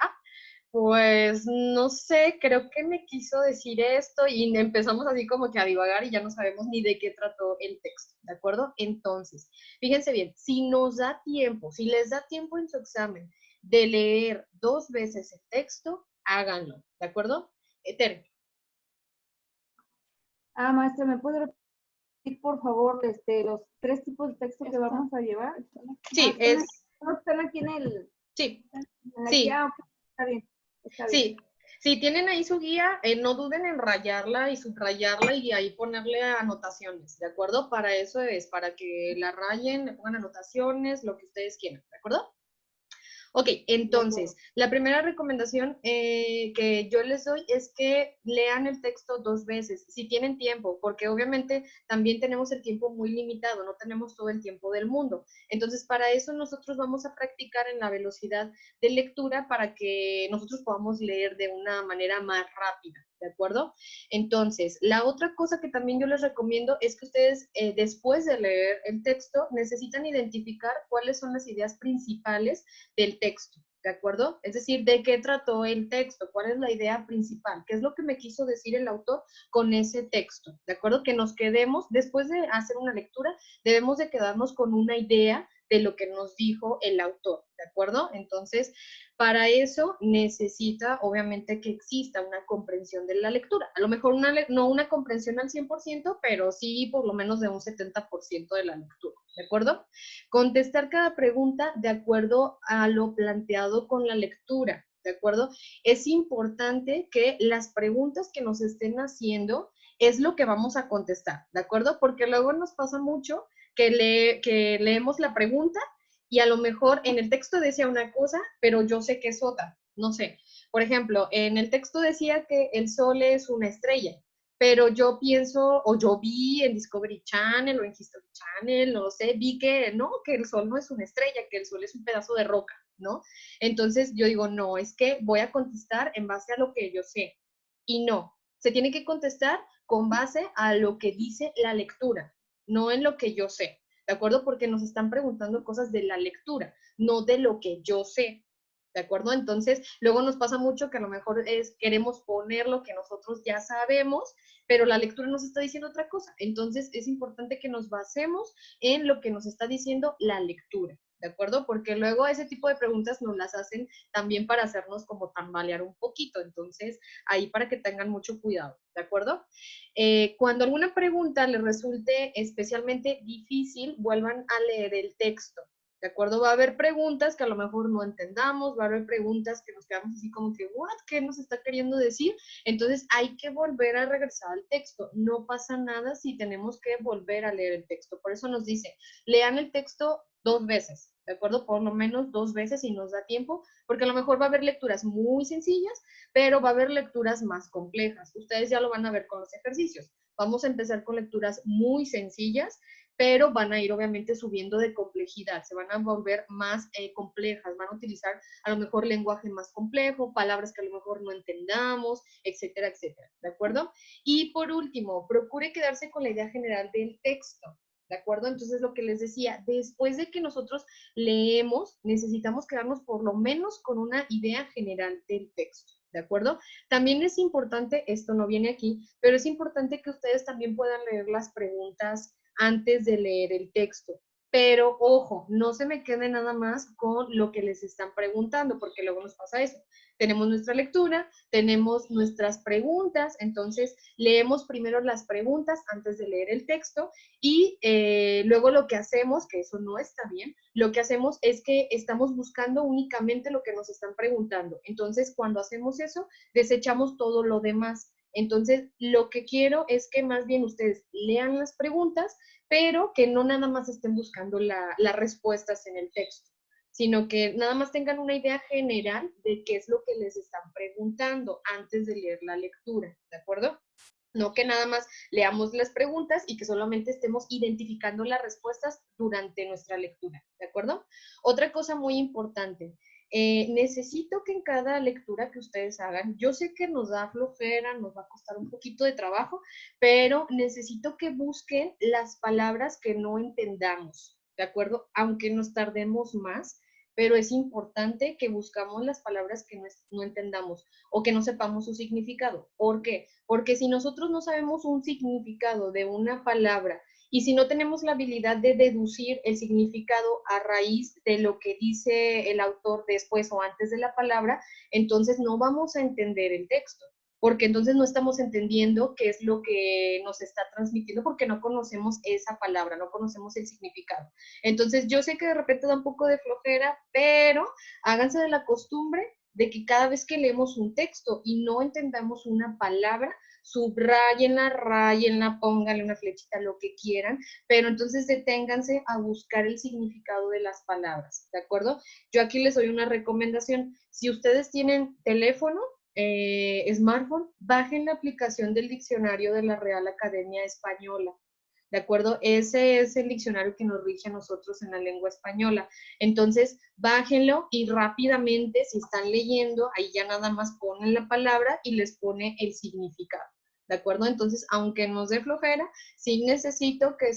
pues no sé, creo que me quiso decir esto y empezamos así como que a divagar y ya no sabemos ni de qué trató el texto, ¿de acuerdo? Entonces, fíjense bien, si nos da tiempo, si les da tiempo en su examen de leer 2 veces el texto, háganlo, ¿de acuerdo? Tere. Maestra, ¿me puede repetir, por favor, los 3 tipos de texto que vamos a llevar? Sí, Están aquí en el... Sí, En la sí. guía, ok, está bien. Está bien. Sí, si tienen ahí su guía, no duden en rayarla y subrayarla y ahí ponerle anotaciones, ¿de acuerdo? Para eso es, para que la rayen, le pongan anotaciones, lo que ustedes quieran, ¿de acuerdo? Ok, entonces, la primera recomendación que yo les doy es que lean el texto 2 veces, si tienen tiempo, porque obviamente también tenemos el tiempo muy limitado, no tenemos todo el tiempo del mundo. Entonces, para eso nosotros vamos a practicar en la velocidad de lectura para que nosotros podamos leer de una manera más rápida, ¿de acuerdo? Entonces, la otra cosa que también yo les recomiendo es que ustedes, después de leer el texto, necesitan identificar cuáles son las ideas principales del texto, ¿de acuerdo? Es decir, ¿de qué trató el texto? ¿Cuál es la idea principal? ¿Qué es lo que me quiso decir el autor con ese texto? ¿De acuerdo? Que nos quedemos, después de hacer una lectura, debemos de quedarnos con una idea de lo que nos dijo el autor, ¿de acuerdo? Entonces, para eso necesita, obviamente, que exista una comprensión de la lectura. A lo mejor no una comprensión al 100%, pero sí por lo menos de un 70% de la lectura, ¿de acuerdo? Contestar cada pregunta de acuerdo a lo planteado con la lectura, ¿de acuerdo? Es importante que las preguntas que nos estén haciendo es lo que vamos a contestar, ¿de acuerdo? Porque luego nos pasa mucho que leemos la pregunta y a lo mejor en el texto decía una cosa, pero yo sé que es otra, no sé. Por ejemplo, en el texto decía que el sol es una estrella, pero yo pienso, o yo vi en Discovery Channel o en History Channel, no lo sé, vi que no, que el Sol no es una estrella, que el Sol es un pedazo de roca, ¿no? Entonces yo digo, no, es que voy a contestar en base a lo que yo sé. Y no, se tiene que contestar con base a lo que dice la lectura, no en lo que yo sé, ¿de acuerdo? Porque nos están preguntando cosas de la lectura, no de lo que yo sé. ¿De acuerdo? Entonces, luego nos pasa mucho que a lo mejor queremos poner lo que nosotros ya sabemos, pero la lectura nos está diciendo otra cosa. Entonces, es importante que nos basemos en lo que nos está diciendo la lectura. ¿De acuerdo? Porque luego ese tipo de preguntas nos las hacen también para hacernos como tambalear un poquito. Entonces, ahí para que tengan mucho cuidado. ¿De acuerdo? Cuando alguna pregunta les resulte especialmente difícil, vuelvan a leer el texto. ¿De acuerdo? Va a haber preguntas que a lo mejor no entendamos, va a haber preguntas que nos quedamos así como que, ¿what? ¿Qué nos está queriendo decir? Entonces hay que volver a regresar al texto. No pasa nada si tenemos que volver a leer el texto. Por eso nos dice, lean el texto 2 veces, ¿de acuerdo? Por lo menos 2 veces si nos da tiempo, porque a lo mejor va a haber lecturas muy sencillas, pero va a haber lecturas más complejas. Ustedes ya lo van a ver con los ejercicios. Vamos a empezar con lecturas muy sencillas, pero van a ir obviamente subiendo de complejidad, se van a volver más complejas, van a utilizar a lo mejor lenguaje más complejo, palabras que a lo mejor no entendamos, etcétera, etcétera, ¿de acuerdo? Y por último, procure quedarse con la idea general del texto, ¿de acuerdo? Entonces, lo que les decía, después de que nosotros leemos, necesitamos quedarnos por lo menos con una idea general del texto. ¿De acuerdo? También es importante, esto no viene aquí, pero es importante que ustedes también puedan leer las preguntas antes de leer el texto. Pero ojo, no se me quede nada más con lo que les están preguntando, porque luego nos pasa eso. Tenemos nuestra lectura, tenemos nuestras preguntas, entonces leemos primero las preguntas antes de leer el texto y luego lo que hacemos, que eso no está bien, lo que hacemos es que estamos buscando únicamente lo que nos están preguntando. Entonces, cuando hacemos eso, desechamos todo lo demás. Entonces, lo que quiero es que más bien ustedes lean las preguntas, pero que no nada más estén buscando las respuestas en el texto, sino que nada más tengan una idea general de qué es lo que les están preguntando antes de leer la lectura, ¿de acuerdo? No que nada más leamos las preguntas y que solamente estemos identificando las respuestas durante nuestra lectura, ¿de acuerdo? Otra cosa muy importante, necesito que en cada lectura que ustedes hagan, yo sé que nos da flojera, nos va a costar un poquito de trabajo, pero necesito que busquen las palabras que no entendamos, ¿de acuerdo? Aunque nos tardemos más, pero es importante que buscamos las palabras que no entendamos o que no sepamos su significado. ¿Por qué? Porque si nosotros no sabemos un significado de una palabra y si no tenemos la habilidad de deducir el significado a raíz de lo que dice el autor después o antes de la palabra, entonces no vamos a entender el texto, porque entonces no estamos entendiendo qué es lo que nos está transmitiendo porque no conocemos esa palabra, no conocemos el significado. Entonces yo sé que de repente da un poco de flojera, pero háganse de la costumbre de que cada vez que leemos un texto y no entendamos una palabra, subrayenla, rayenla, pónganle una flechita, lo que quieran, pero entonces deténganse a buscar el significado de las palabras, ¿de acuerdo? Yo aquí les doy una recomendación. Si ustedes tienen teléfono, smartphone, bajen la aplicación del diccionario de la Real Academia Española. ¿De acuerdo? Ese es el diccionario que nos rige a nosotros en la lengua española. Entonces, bájenlo y rápidamente, si están leyendo, ahí ya nada más ponen la palabra y les pone el significado. ¿De acuerdo? Entonces, aunque nos dé flojera, sí necesito que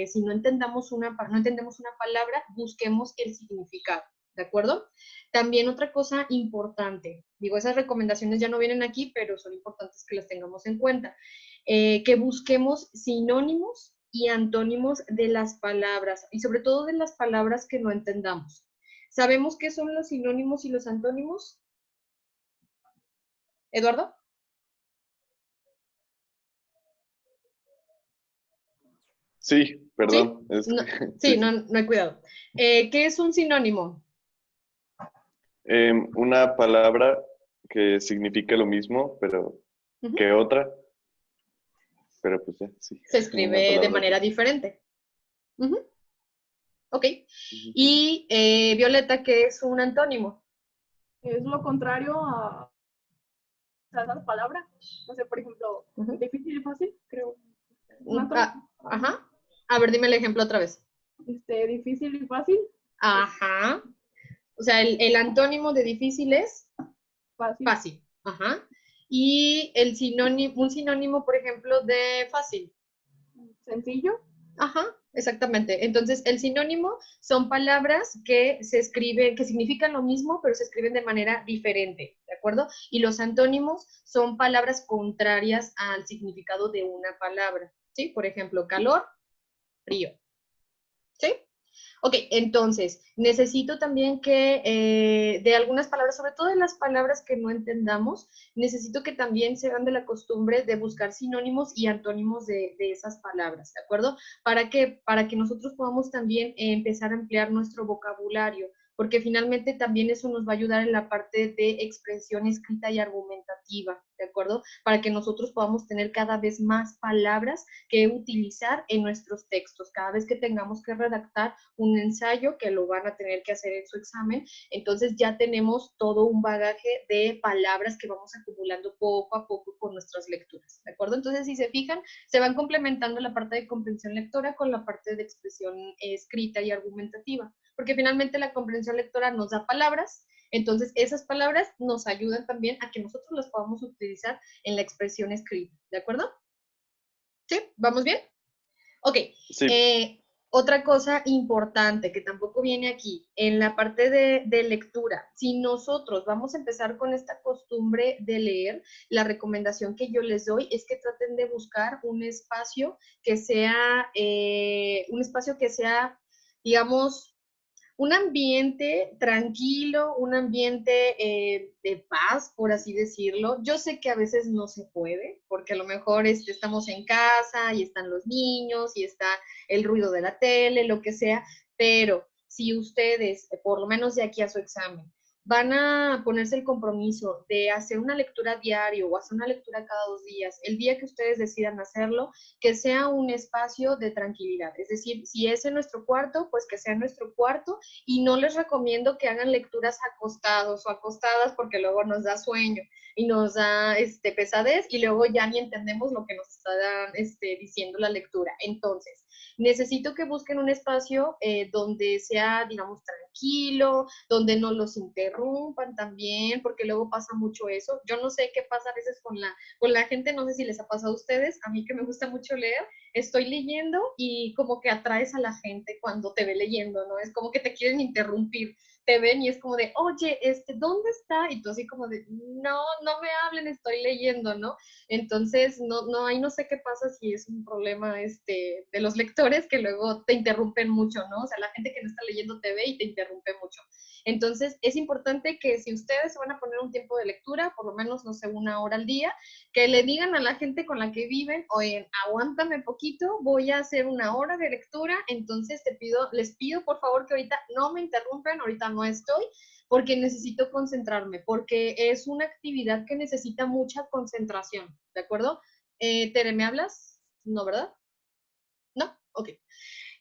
si no entendemos una palabra, busquemos el significado. ¿De acuerdo? También otra cosa importante, digo, esas recomendaciones ya no vienen aquí, pero son importantes que las tengamos en cuenta. Que busquemos sinónimos y antónimos de las palabras, y sobre todo de las palabras que no entendamos. ¿Sabemos qué son los sinónimos y los antónimos? ¿Eduardo? Sí, perdón. ¿Sí? Sí, no hay cuidado. ¿Qué es un sinónimo? Una palabra que significa lo mismo, pero que otra. Pero pues ya, sí. Se escribe de manera diferente. Ok. Y Violeta, ¿qué es un antónimo? Es lo contrario a sea, esa palabra. No sé, por ejemplo, difícil y fácil, creo. Ajá. A ver, dime el ejemplo otra vez. Difícil y fácil. Ajá. O sea, el antónimo de difícil es Fácil. fácil. Ajá. Y el sinónimo, un sinónimo, por ejemplo, de fácil. Sencillo. Ajá, exactamente. Entonces, el sinónimo son palabras que se escriben, que significan lo mismo, pero se escriben de manera diferente, ¿de acuerdo? Y los antónimos son palabras contrarias al significado de una palabra, ¿sí? Por ejemplo, calor, frío, ¿sí? Ok, entonces, necesito también que de algunas palabras, sobre todo de las palabras que no entendamos, necesito que también se hagan de la costumbre de buscar sinónimos y antónimos de esas palabras, ¿de acuerdo? Para que nosotros podamos también empezar a ampliar nuestro vocabulario, porque finalmente también eso nos va a ayudar en la parte de expresión escrita y argumentativa, ¿de acuerdo? Para que nosotros podamos tener cada vez más palabras que utilizar en nuestros textos, cada vez que tengamos que redactar un ensayo, que lo van a tener que hacer en su examen, entonces ya tenemos todo un bagaje de palabras que vamos acumulando poco a poco con nuestras lecturas, ¿de acuerdo? Entonces, si se fijan, se van complementando la parte de comprensión lectora con la parte de expresión escrita y argumentativa, porque finalmente la comprensión lectora nos da palabras, entonces esas palabras nos ayudan también a que nosotros las podamos utilizar en la expresión escrita, ¿de acuerdo? ¿Sí? ¿Vamos bien? Ok. Sí. Otra cosa importante que tampoco viene aquí, en la parte de lectura, si nosotros vamos a empezar con esta costumbre de leer, la recomendación que yo les doy es que traten de buscar un espacio que sea, digamos, un ambiente tranquilo, un ambiente de paz, por así decirlo. Yo sé que a veces no se puede, porque a lo mejor estamos en casa y están los niños y está el ruido de la tele, lo que sea, pero si ustedes, por lo menos de aquí a su examen, van a ponerse el compromiso de hacer una lectura diario o hacer una lectura cada 2 días, el día que ustedes decidan hacerlo, que sea un espacio de tranquilidad. Es decir, si es en nuestro cuarto, pues que sea en nuestro cuarto, y no les recomiendo que hagan lecturas acostados o acostadas porque luego nos da sueño y nos da pesadez y luego ya ni entendemos lo que nos está diciendo la lectura. Entonces, necesito que busquen un espacio donde sea, digamos, tranquilo, donde no los interrumpan también, porque luego pasa mucho eso. Yo no sé qué pasa a veces con la gente, no sé si les ha pasado a ustedes, a mí que me gusta mucho leer, estoy leyendo y como que atraes a la gente cuando te ve leyendo, ¿no? Es como que te quieren interrumpir, te ven y es como de, oye, ¿dónde está? Y tú así como de, no me hablen, estoy leyendo, ¿no? Entonces, ahí no sé qué pasa si es un problema de los lectores que luego te interrumpen mucho, ¿no? O sea, la gente que no está leyendo te ve y te interrumpe mucho. Entonces, es importante que si ustedes se van a poner un tiempo de lectura, por lo menos, no sé, 1 hora al día, que le digan a la gente con la que viven, oye, aguántame poquito, voy a hacer 1 hora de lectura, entonces les pido por favor que ahorita no me interrumpan, ahorita no estoy, porque necesito concentrarme, porque es una actividad que necesita mucha concentración, ¿de acuerdo? Tere, ¿me hablas? No, ¿verdad? ¿No? Ok.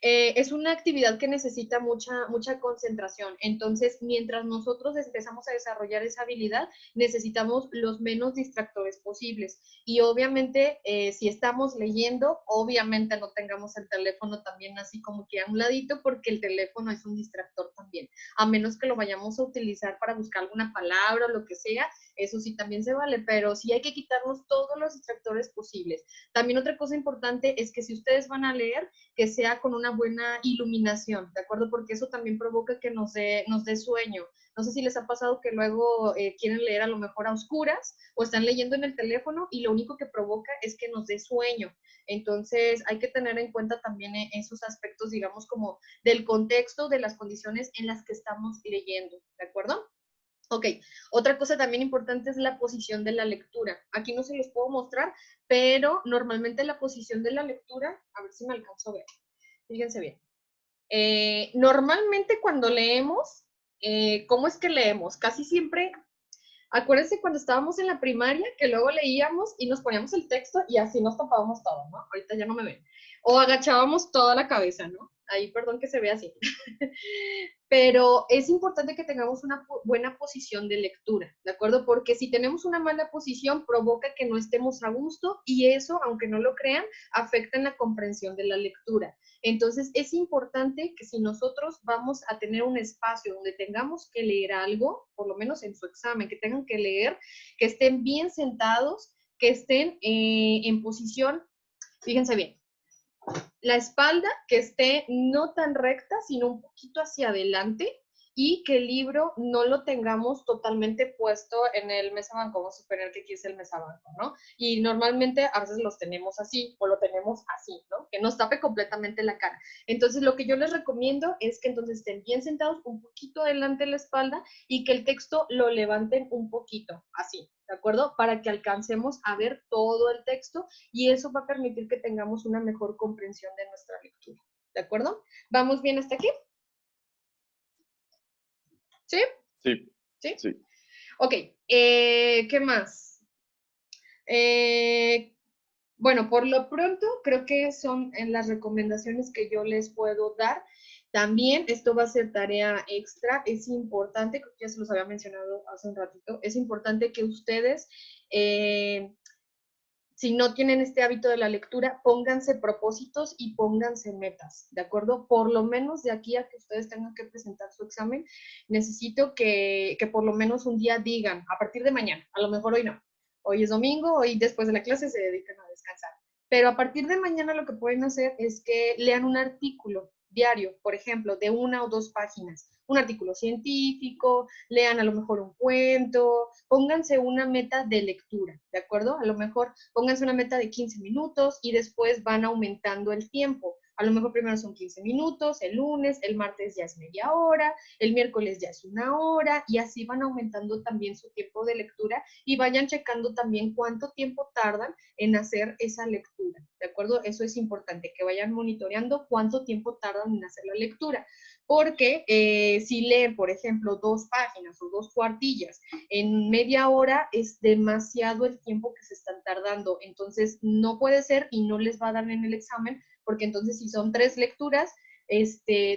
Es una actividad que necesita mucha concentración. Entonces, mientras nosotros empezamos a desarrollar esa habilidad, necesitamos los menos distractores posibles. Y obviamente, si estamos leyendo, obviamente no tengamos el teléfono también así como que a un ladito, porque el teléfono es un distractor también. A menos que lo vayamos a utilizar para buscar alguna palabra o lo que sea, eso sí también se vale, pero sí hay que quitarnos todos los distractores posibles. También otra cosa importante es que si ustedes van a leer, que sea con una buena iluminación, ¿de acuerdo? Porque eso también provoca que nos dé sueño. No sé si les ha pasado que luego quieren leer a lo mejor a oscuras o están leyendo en el teléfono y lo único que provoca es que nos dé sueño. Entonces hay que tener en cuenta también esos aspectos, digamos, como del contexto, de las condiciones en las que estamos leyendo, ¿de acuerdo? Ok, otra cosa también importante es la posición de la lectura. Aquí no se los puedo mostrar, pero normalmente la posición de la lectura, a ver si me alcanzo a ver, fíjense bien. Normalmente cuando leemos, ¿cómo es que leemos? Casi siempre, acuérdense cuando estábamos en la primaria, que luego leíamos y nos poníamos el texto y así nos tapábamos todo, ¿no? Ahorita ya no me ven. O agachábamos toda la cabeza, ¿no? ahí perdón que se vea así. Pero es importante que tengamos una buena posición de lectura, ¿de acuerdo? Porque si tenemos una mala posición, provoca que no estemos a gusto y eso, aunque no lo crean, afecta en la comprensión de la lectura. Entonces, es importante que si nosotros vamos a tener un espacio donde tengamos que leer algo, por lo menos en su examen, que tengan que leer, que estén bien sentados, que estén en posición, fíjense bien, la espalda que esté no tan recta, sino un poquito hacia adelante y que el libro no lo tengamos totalmente puesto en el mesabanco. Vamos a suponer que aquí es el mesabanco, ¿no? Y normalmente a veces los tenemos así o lo tenemos así, ¿no? Que nos tape completamente la cara. Entonces, lo que yo les recomiendo es que entonces estén bien sentados, un poquito adelante de la espalda y que el texto lo levanten un poquito, así, ¿de acuerdo? Para que alcancemos a ver todo el texto y eso va a permitir que tengamos una mejor comprensión de nuestra lectura, ¿de acuerdo? ¿Vamos bien hasta aquí? ¿Sí? Sí, ¿Sí? sí. Ok, ¿qué más? Bueno, por lo pronto creo que son en las recomendaciones que yo les puedo dar. También esto va a ser tarea extra, es importante, creo que ya se los había mencionado hace un ratito, es importante que ustedes si no tienen este hábito de la lectura, pónganse propósitos y pónganse metas, ¿de acuerdo? Por lo menos de aquí a que ustedes tengan que presentar su examen, necesito que por lo menos un día digan, a partir de mañana, a lo mejor hoy no, hoy es domingo, hoy después de la clase se dedican a descansar, pero a partir de mañana lo que pueden hacer es que lean un artículo diario, por ejemplo, de 1 o 2 páginas, un artículo científico, lean a lo mejor un cuento, pónganse una meta de lectura, ¿de acuerdo? A lo mejor pónganse una meta de 15 minutos y después van aumentando el tiempo. A lo mejor primero son 15 minutos, el lunes, el martes ya es media hora, el miércoles ya es 1 hora y así van aumentando también su tiempo de lectura y vayan checando también cuánto tiempo tardan en hacer esa lectura, ¿de acuerdo? Eso es importante, que vayan monitoreando cuánto tiempo tardan en hacer la lectura, porque si leen, por ejemplo, 2 páginas o 2 cuartillas en media hora es demasiado el tiempo que se están tardando, entonces no puede ser y no les va a dar en el examen, porque entonces si son 3 lecturas,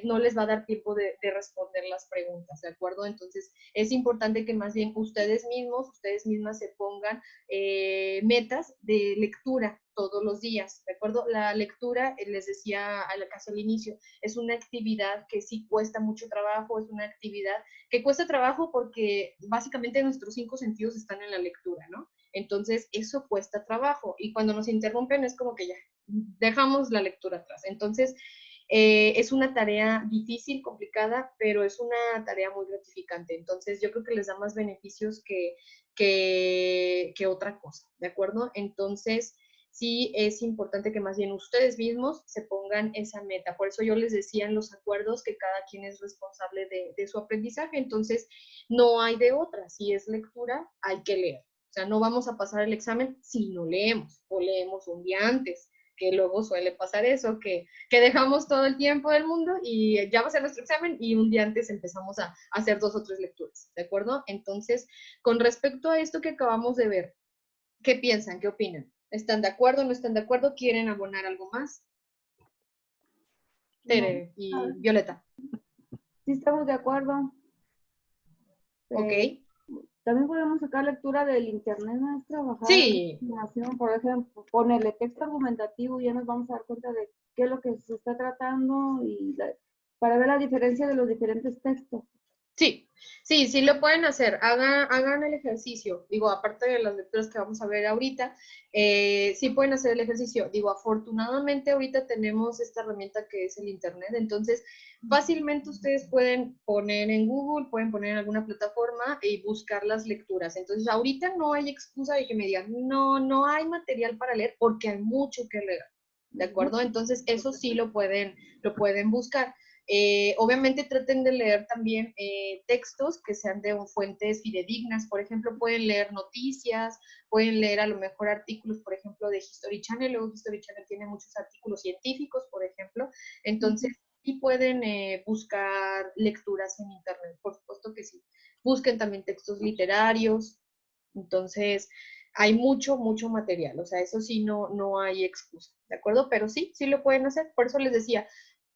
no les va a dar tiempo de responder las preguntas, ¿de acuerdo? Entonces es importante que más bien ustedes mismos, ustedes mismas se pongan metas de lectura todos los días, ¿de acuerdo? La lectura, les decía casi al inicio, es una actividad que sí cuesta mucho trabajo, es una actividad que cuesta trabajo porque básicamente nuestros 5 sentidos están en la lectura, ¿no? Entonces, eso cuesta trabajo y cuando nos interrumpen es como que ya dejamos la lectura atrás. Entonces, es una tarea difícil, complicada, pero es una tarea muy gratificante. Entonces, yo creo que les da más beneficios que otra cosa, ¿de acuerdo? Entonces, sí es importante que más bien ustedes mismos se pongan esa meta. Por eso yo les decía en los acuerdos que cada quien es responsable de su aprendizaje. Entonces, no hay de otra. Si es lectura, hay que leer. O sea, no vamos a pasar el examen si no leemos o leemos un día antes, que luego suele pasar eso, que dejamos todo el tiempo del mundo y ya va a ser nuestro examen y un día antes empezamos a hacer 2 o 3 lecturas, ¿de acuerdo? Entonces, con respecto a esto que acabamos de ver, ¿qué piensan? ¿Qué opinan? ¿Están de acuerdo? ¿No están de acuerdo? ¿Quieren abonar algo más? Tere y Violeta. Sí, estamos de acuerdo. Ok. También podemos sacar lectura del internet, maestra, bajar Sí. información, por ejemplo, ponerle texto argumentativo y ya nos vamos a dar cuenta de qué es lo que se está tratando y para ver la diferencia de los diferentes textos. Sí, sí, sí lo pueden hacer. Hagan el ejercicio. Digo, aparte de las lecturas que vamos a ver ahorita, sí pueden hacer el ejercicio. Digo, afortunadamente ahorita tenemos esta herramienta que es el Internet, entonces fácilmente ustedes pueden poner en Google, pueden poner en alguna plataforma y buscar las lecturas. Entonces, ahorita no hay excusa de que me digan, no, no hay material para leer porque hay mucho que leer. ¿De acuerdo? Entonces, eso sí lo pueden buscar. Obviamente traten de leer también textos que sean de fuentes fidedignas, por ejemplo, pueden leer noticias, pueden leer a lo mejor artículos, por ejemplo, de History Channel, luego History Channel tiene muchos artículos científicos, por ejemplo, entonces sí pueden buscar lecturas en internet, por supuesto que sí. Busquen también textos literarios, entonces hay mucho, mucho material, o sea, eso sí no hay excusa, ¿de acuerdo? Pero sí, sí lo pueden hacer, por eso les decía,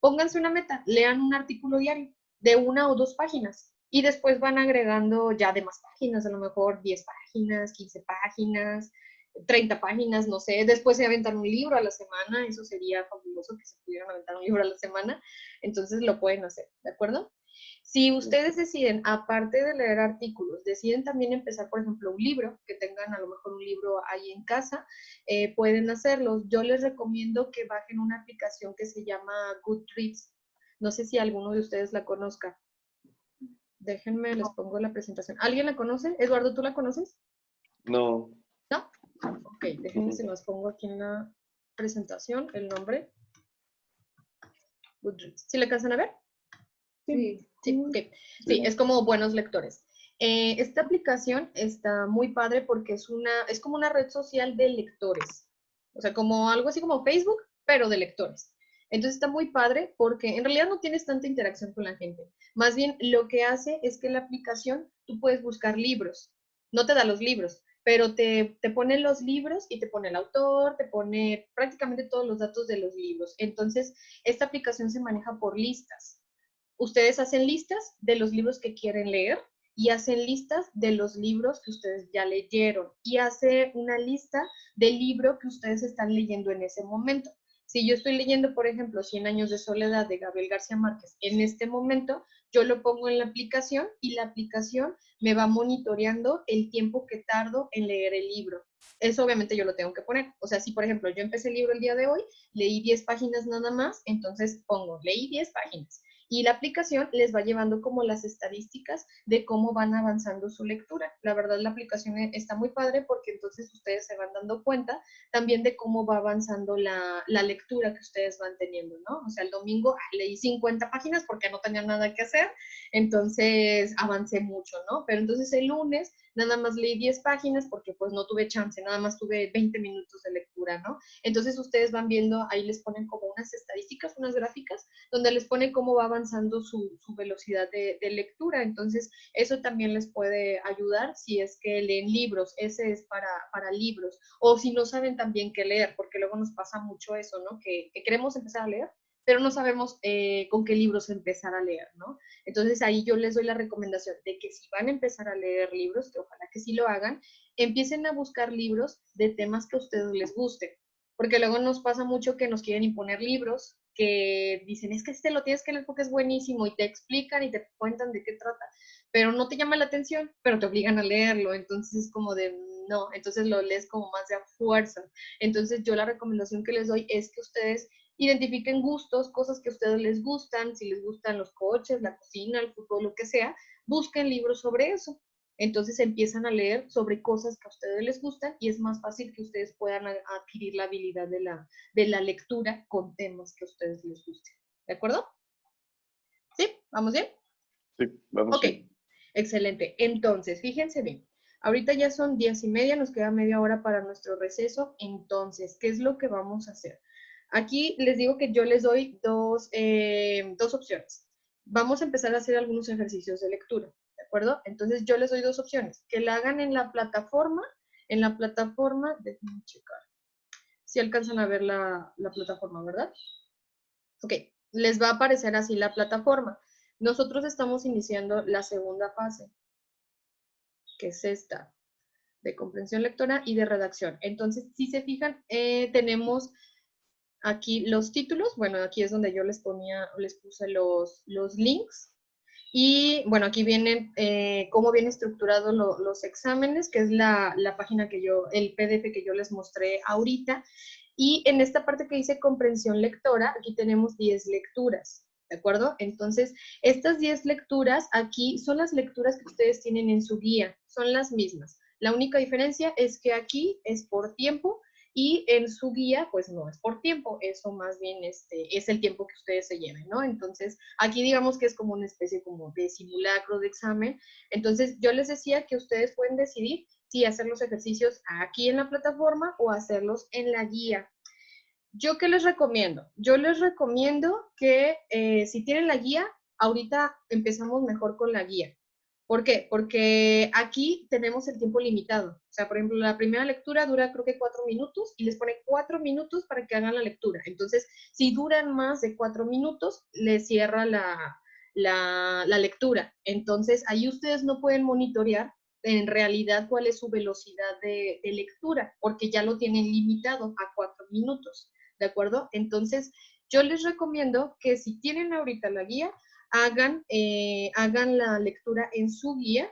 pónganse una meta, lean un artículo diario de 1 o 2 páginas y después van agregando ya de más páginas, a lo mejor 10 páginas, 15 páginas, 30 páginas, no sé, después se aventan un libro a la semana, eso sería fabuloso que se pudieran aventar un libro a la semana, entonces lo pueden hacer, ¿de acuerdo? Si ustedes deciden, aparte de leer artículos, deciden también empezar, por ejemplo, un libro, que tengan a lo mejor un libro ahí en casa, pueden hacerlos. Yo les recomiendo que bajen una aplicación que se llama Goodreads. No sé si alguno de ustedes la conozca. Déjenme, les pongo la presentación. ¿Alguien la conoce? Eduardo, ¿tú la conoces? No. ¿No? Ok, déjenme, se los pongo aquí en la presentación, el nombre. Goodreads. ¿Sí la alcanzan a ver? Sí. Sí, ok. Sí, es como buenos lectores. Esta aplicación está muy padre porque es como una red social de lectores. O sea, como algo así como Facebook, pero de lectores. Entonces está muy padre porque en realidad no tienes tanta interacción con la gente. Más bien lo que hace es que la aplicación tú puedes buscar libros. No te da los libros, pero te pone los libros y te pone el autor, te pone prácticamente todos los datos de los libros. Entonces, esta aplicación se maneja por listas. Ustedes hacen listas de los libros que quieren leer y hacen listas de los libros que ustedes ya leyeron y hace una lista del libro que ustedes están leyendo en ese momento. Si yo estoy leyendo, por ejemplo, 100 años de soledad de Gabriel García Márquez en este momento, yo lo pongo en la aplicación y la aplicación me va monitoreando el tiempo que tardo en leer el libro. Eso obviamente yo lo tengo que poner. O sea, si por ejemplo yo empecé el libro el día de hoy, leí 10 páginas nada más, entonces pongo, leí 10 páginas y la aplicación les va llevando como las estadísticas de cómo van avanzando su lectura. La verdad, la aplicación está muy padre porque entonces ustedes se van dando cuenta también de cómo va avanzando la lectura que ustedes van teniendo, ¿no? O sea, el domingo leí 50 páginas porque no tenía nada que hacer, entonces avancé mucho, ¿no? Pero entonces el lunes nada más leí 10 páginas porque pues no tuve chance, nada más tuve 20 minutos de lectura, ¿no? Entonces ustedes van viendo, ahí les ponen como unas estadísticas, unas gráficas, donde les pone cómo va avanzando su velocidad de lectura. Entonces, eso también les puede ayudar si es que leen libros. Ese es para libros. O si no saben también qué leer, porque luego nos pasa mucho eso, ¿no? Que queremos empezar a leer, pero no sabemos con qué libros empezar a leer, ¿no? Entonces, ahí yo les doy la recomendación de que si van a empezar a leer libros, que ojalá que sí lo hagan, empiecen a buscar libros de temas que a ustedes les gusten. Porque luego nos pasa mucho que nos quieren imponer libros que dicen, es que este lo tienes que leer porque es buenísimo y te explican y te cuentan de qué trata, pero no te llama la atención, pero te obligan a leerlo, entonces es como de, no, entonces lo lees como más de a fuerza. Entonces yo la recomendación que les doy es que ustedes identifiquen gustos, cosas que a ustedes les gustan, si les gustan los coches, la cocina, el fútbol, lo que sea, busquen libros sobre eso. Entonces empiezan a leer sobre cosas que a ustedes les gustan y es más fácil que ustedes puedan adquirir la habilidad de la lectura con temas que a ustedes les gusten. ¿De acuerdo? ¿Sí? ¿Vamos bien? Sí, vamos Ok, bien. excelente. Entonces, fíjense bien. Ahorita ya son 10:30, nos queda media hora para nuestro receso. Entonces, ¿qué es lo que vamos a hacer? Aquí les digo que yo les doy dos opciones. Vamos a empezar a hacer algunos ejercicios de lectura, ¿de acuerdo? Entonces, yo les doy dos opciones. Que la hagan en la plataforma, déjenme checar. Si alcanzan a ver la plataforma, ¿verdad? Ok, les va a aparecer así la plataforma. Nosotros estamos iniciando la segunda fase, que es esta, de comprensión lectora y de redacción. Entonces, si se fijan, tenemos aquí los títulos. Bueno, aquí es donde yo les puse los links. Y bueno, aquí vienen cómo vienen estructurados los exámenes, que es la página el PDF que yo les mostré ahorita. Y en esta parte que dice comprensión lectora, aquí tenemos 10 lecturas, ¿de acuerdo? Entonces, estas 10 lecturas aquí son las lecturas que ustedes tienen en su guía, son las mismas. La única diferencia es que aquí es por tiempo y en su guía, pues no es por tiempo, eso más bien es el tiempo que ustedes se lleven, ¿no? Entonces, aquí digamos que es como una especie como de simulacro de examen. Entonces, yo les decía que ustedes pueden decidir si hacer los ejercicios aquí en la plataforma o hacerlos en la guía. ¿Yo qué les recomiendo? Yo les recomiendo que si tienen la guía, ahorita empezamos mejor con la guía. ¿Por qué? Porque aquí tenemos el tiempo limitado. O sea, por ejemplo, la primera lectura dura creo que 4 minutos y les pone 4 minutos para que hagan la lectura. Entonces, si duran más de 4 minutos, les cierra la lectura. Entonces, ahí ustedes no pueden monitorear en realidad cuál es su velocidad de lectura, porque ya lo tienen limitado a 4 minutos, ¿de acuerdo? Entonces, yo les recomiendo que si tienen ahorita la guía, hagan la lectura en su guía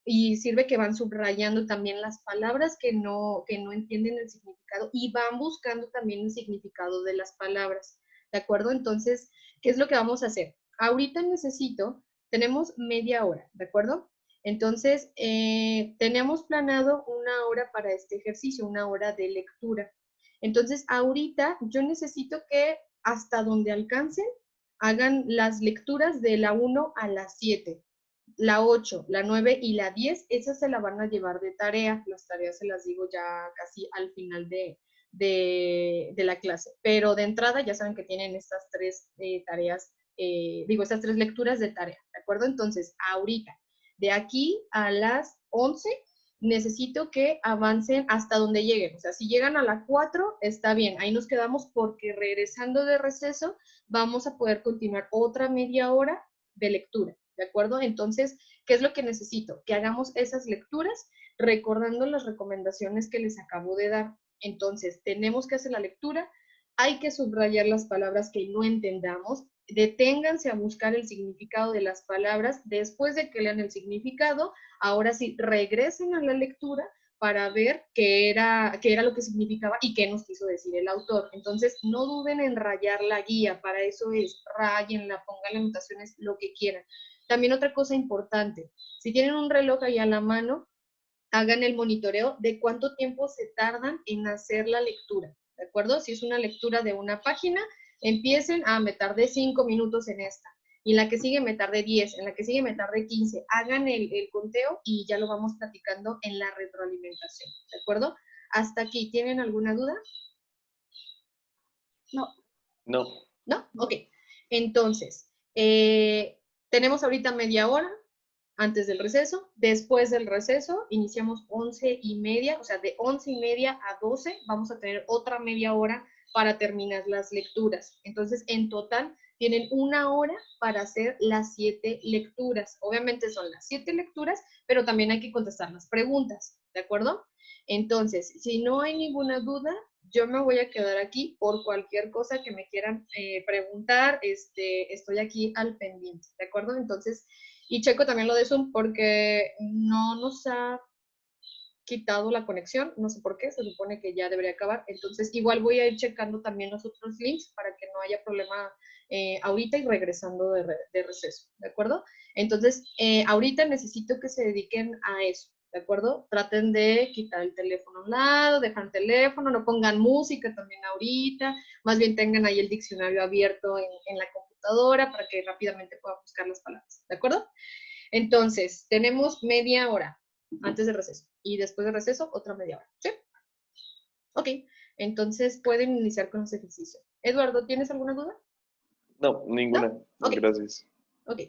y sirve que van subrayando también las palabras que no entienden el significado y van buscando también el significado de las palabras, ¿de acuerdo? Entonces, ¿qué es lo que vamos a hacer? Ahorita tenemos media hora, ¿de acuerdo? Entonces, tenemos planeado una hora para este ejercicio, una hora de lectura. Entonces, ahorita yo necesito que hasta donde alcancen, hagan las lecturas de la 1 a la 7. La 8, la 9 y la 10, esas se la van a llevar de tarea. Las tareas se las digo ya casi al final de la clase. Pero de entrada ya saben que tienen estas tres tareas, estas tres lecturas de tarea, ¿de acuerdo? Entonces, ahorita, de aquí a las 11, necesito que avancen hasta donde lleguen. O sea, si llegan a la 4, está bien. Ahí nos quedamos porque regresando de receso, vamos a poder continuar otra media hora de lectura, ¿de acuerdo? Entonces, ¿qué es lo que necesito? Que hagamos esas lecturas recordando las recomendaciones que les acabo de dar. Entonces, tenemos que hacer la lectura, hay que subrayar las palabras que no entendamos, deténganse a buscar el significado de las palabras, después de que lean el significado, ahora sí, regresen a la lectura para ver qué era lo que significaba y qué nos quiso decir el autor. Entonces, no duden en rayar la guía, para eso es, rayenla, pongan anotaciones, lo que quieran. También otra cosa importante, si tienen un reloj ahí a la mano, hagan el monitoreo de cuánto tiempo se tardan en hacer la lectura, ¿de acuerdo? Si es una lectura de una página, empiecen me tardé 5 minutos en esta, y en la que sigue me tardé 10, en la que sigue me tardé 15. Hagan el conteo y ya lo vamos platicando en la retroalimentación, ¿de acuerdo? Hasta aquí, ¿tienen alguna duda? No. No. ¿No? Ok. Entonces, tenemos ahorita media hora antes del receso. Después del receso, iniciamos 11:30, o sea, de 11:30 a 12 vamos a tener otra media hora para terminar las lecturas. Entonces, en total, tienen una hora para hacer las 7 lecturas. Obviamente son las 7 lecturas, pero también hay que contestar las preguntas, ¿de acuerdo? Entonces, si no hay ninguna duda, yo me voy a quedar aquí por cualquier cosa que me quieran preguntar. Estoy aquí al pendiente, ¿de acuerdo? Entonces, y checo también lo de Zoom porque no nos ha quitado la conexión, no sé por qué, se supone que ya debería acabar. Entonces, igual voy a ir checando también los otros links para que no haya problema ahorita y regresando de receso, ¿de acuerdo? Entonces, ahorita necesito que se dediquen a eso, ¿de acuerdo? Traten de quitar el teléfono a un lado, dejar el teléfono, no pongan música también ahorita, más bien tengan ahí el diccionario abierto en la computadora para que rápidamente puedan buscar las palabras, ¿de acuerdo? Entonces, tenemos media hora antes del receso y después del receso otra media hora, ¿sí? Ok, entonces pueden iniciar con los ejercicios. Eduardo, ¿tienes alguna duda? No, ninguna. ¿No? Okay. Gracias. Ok,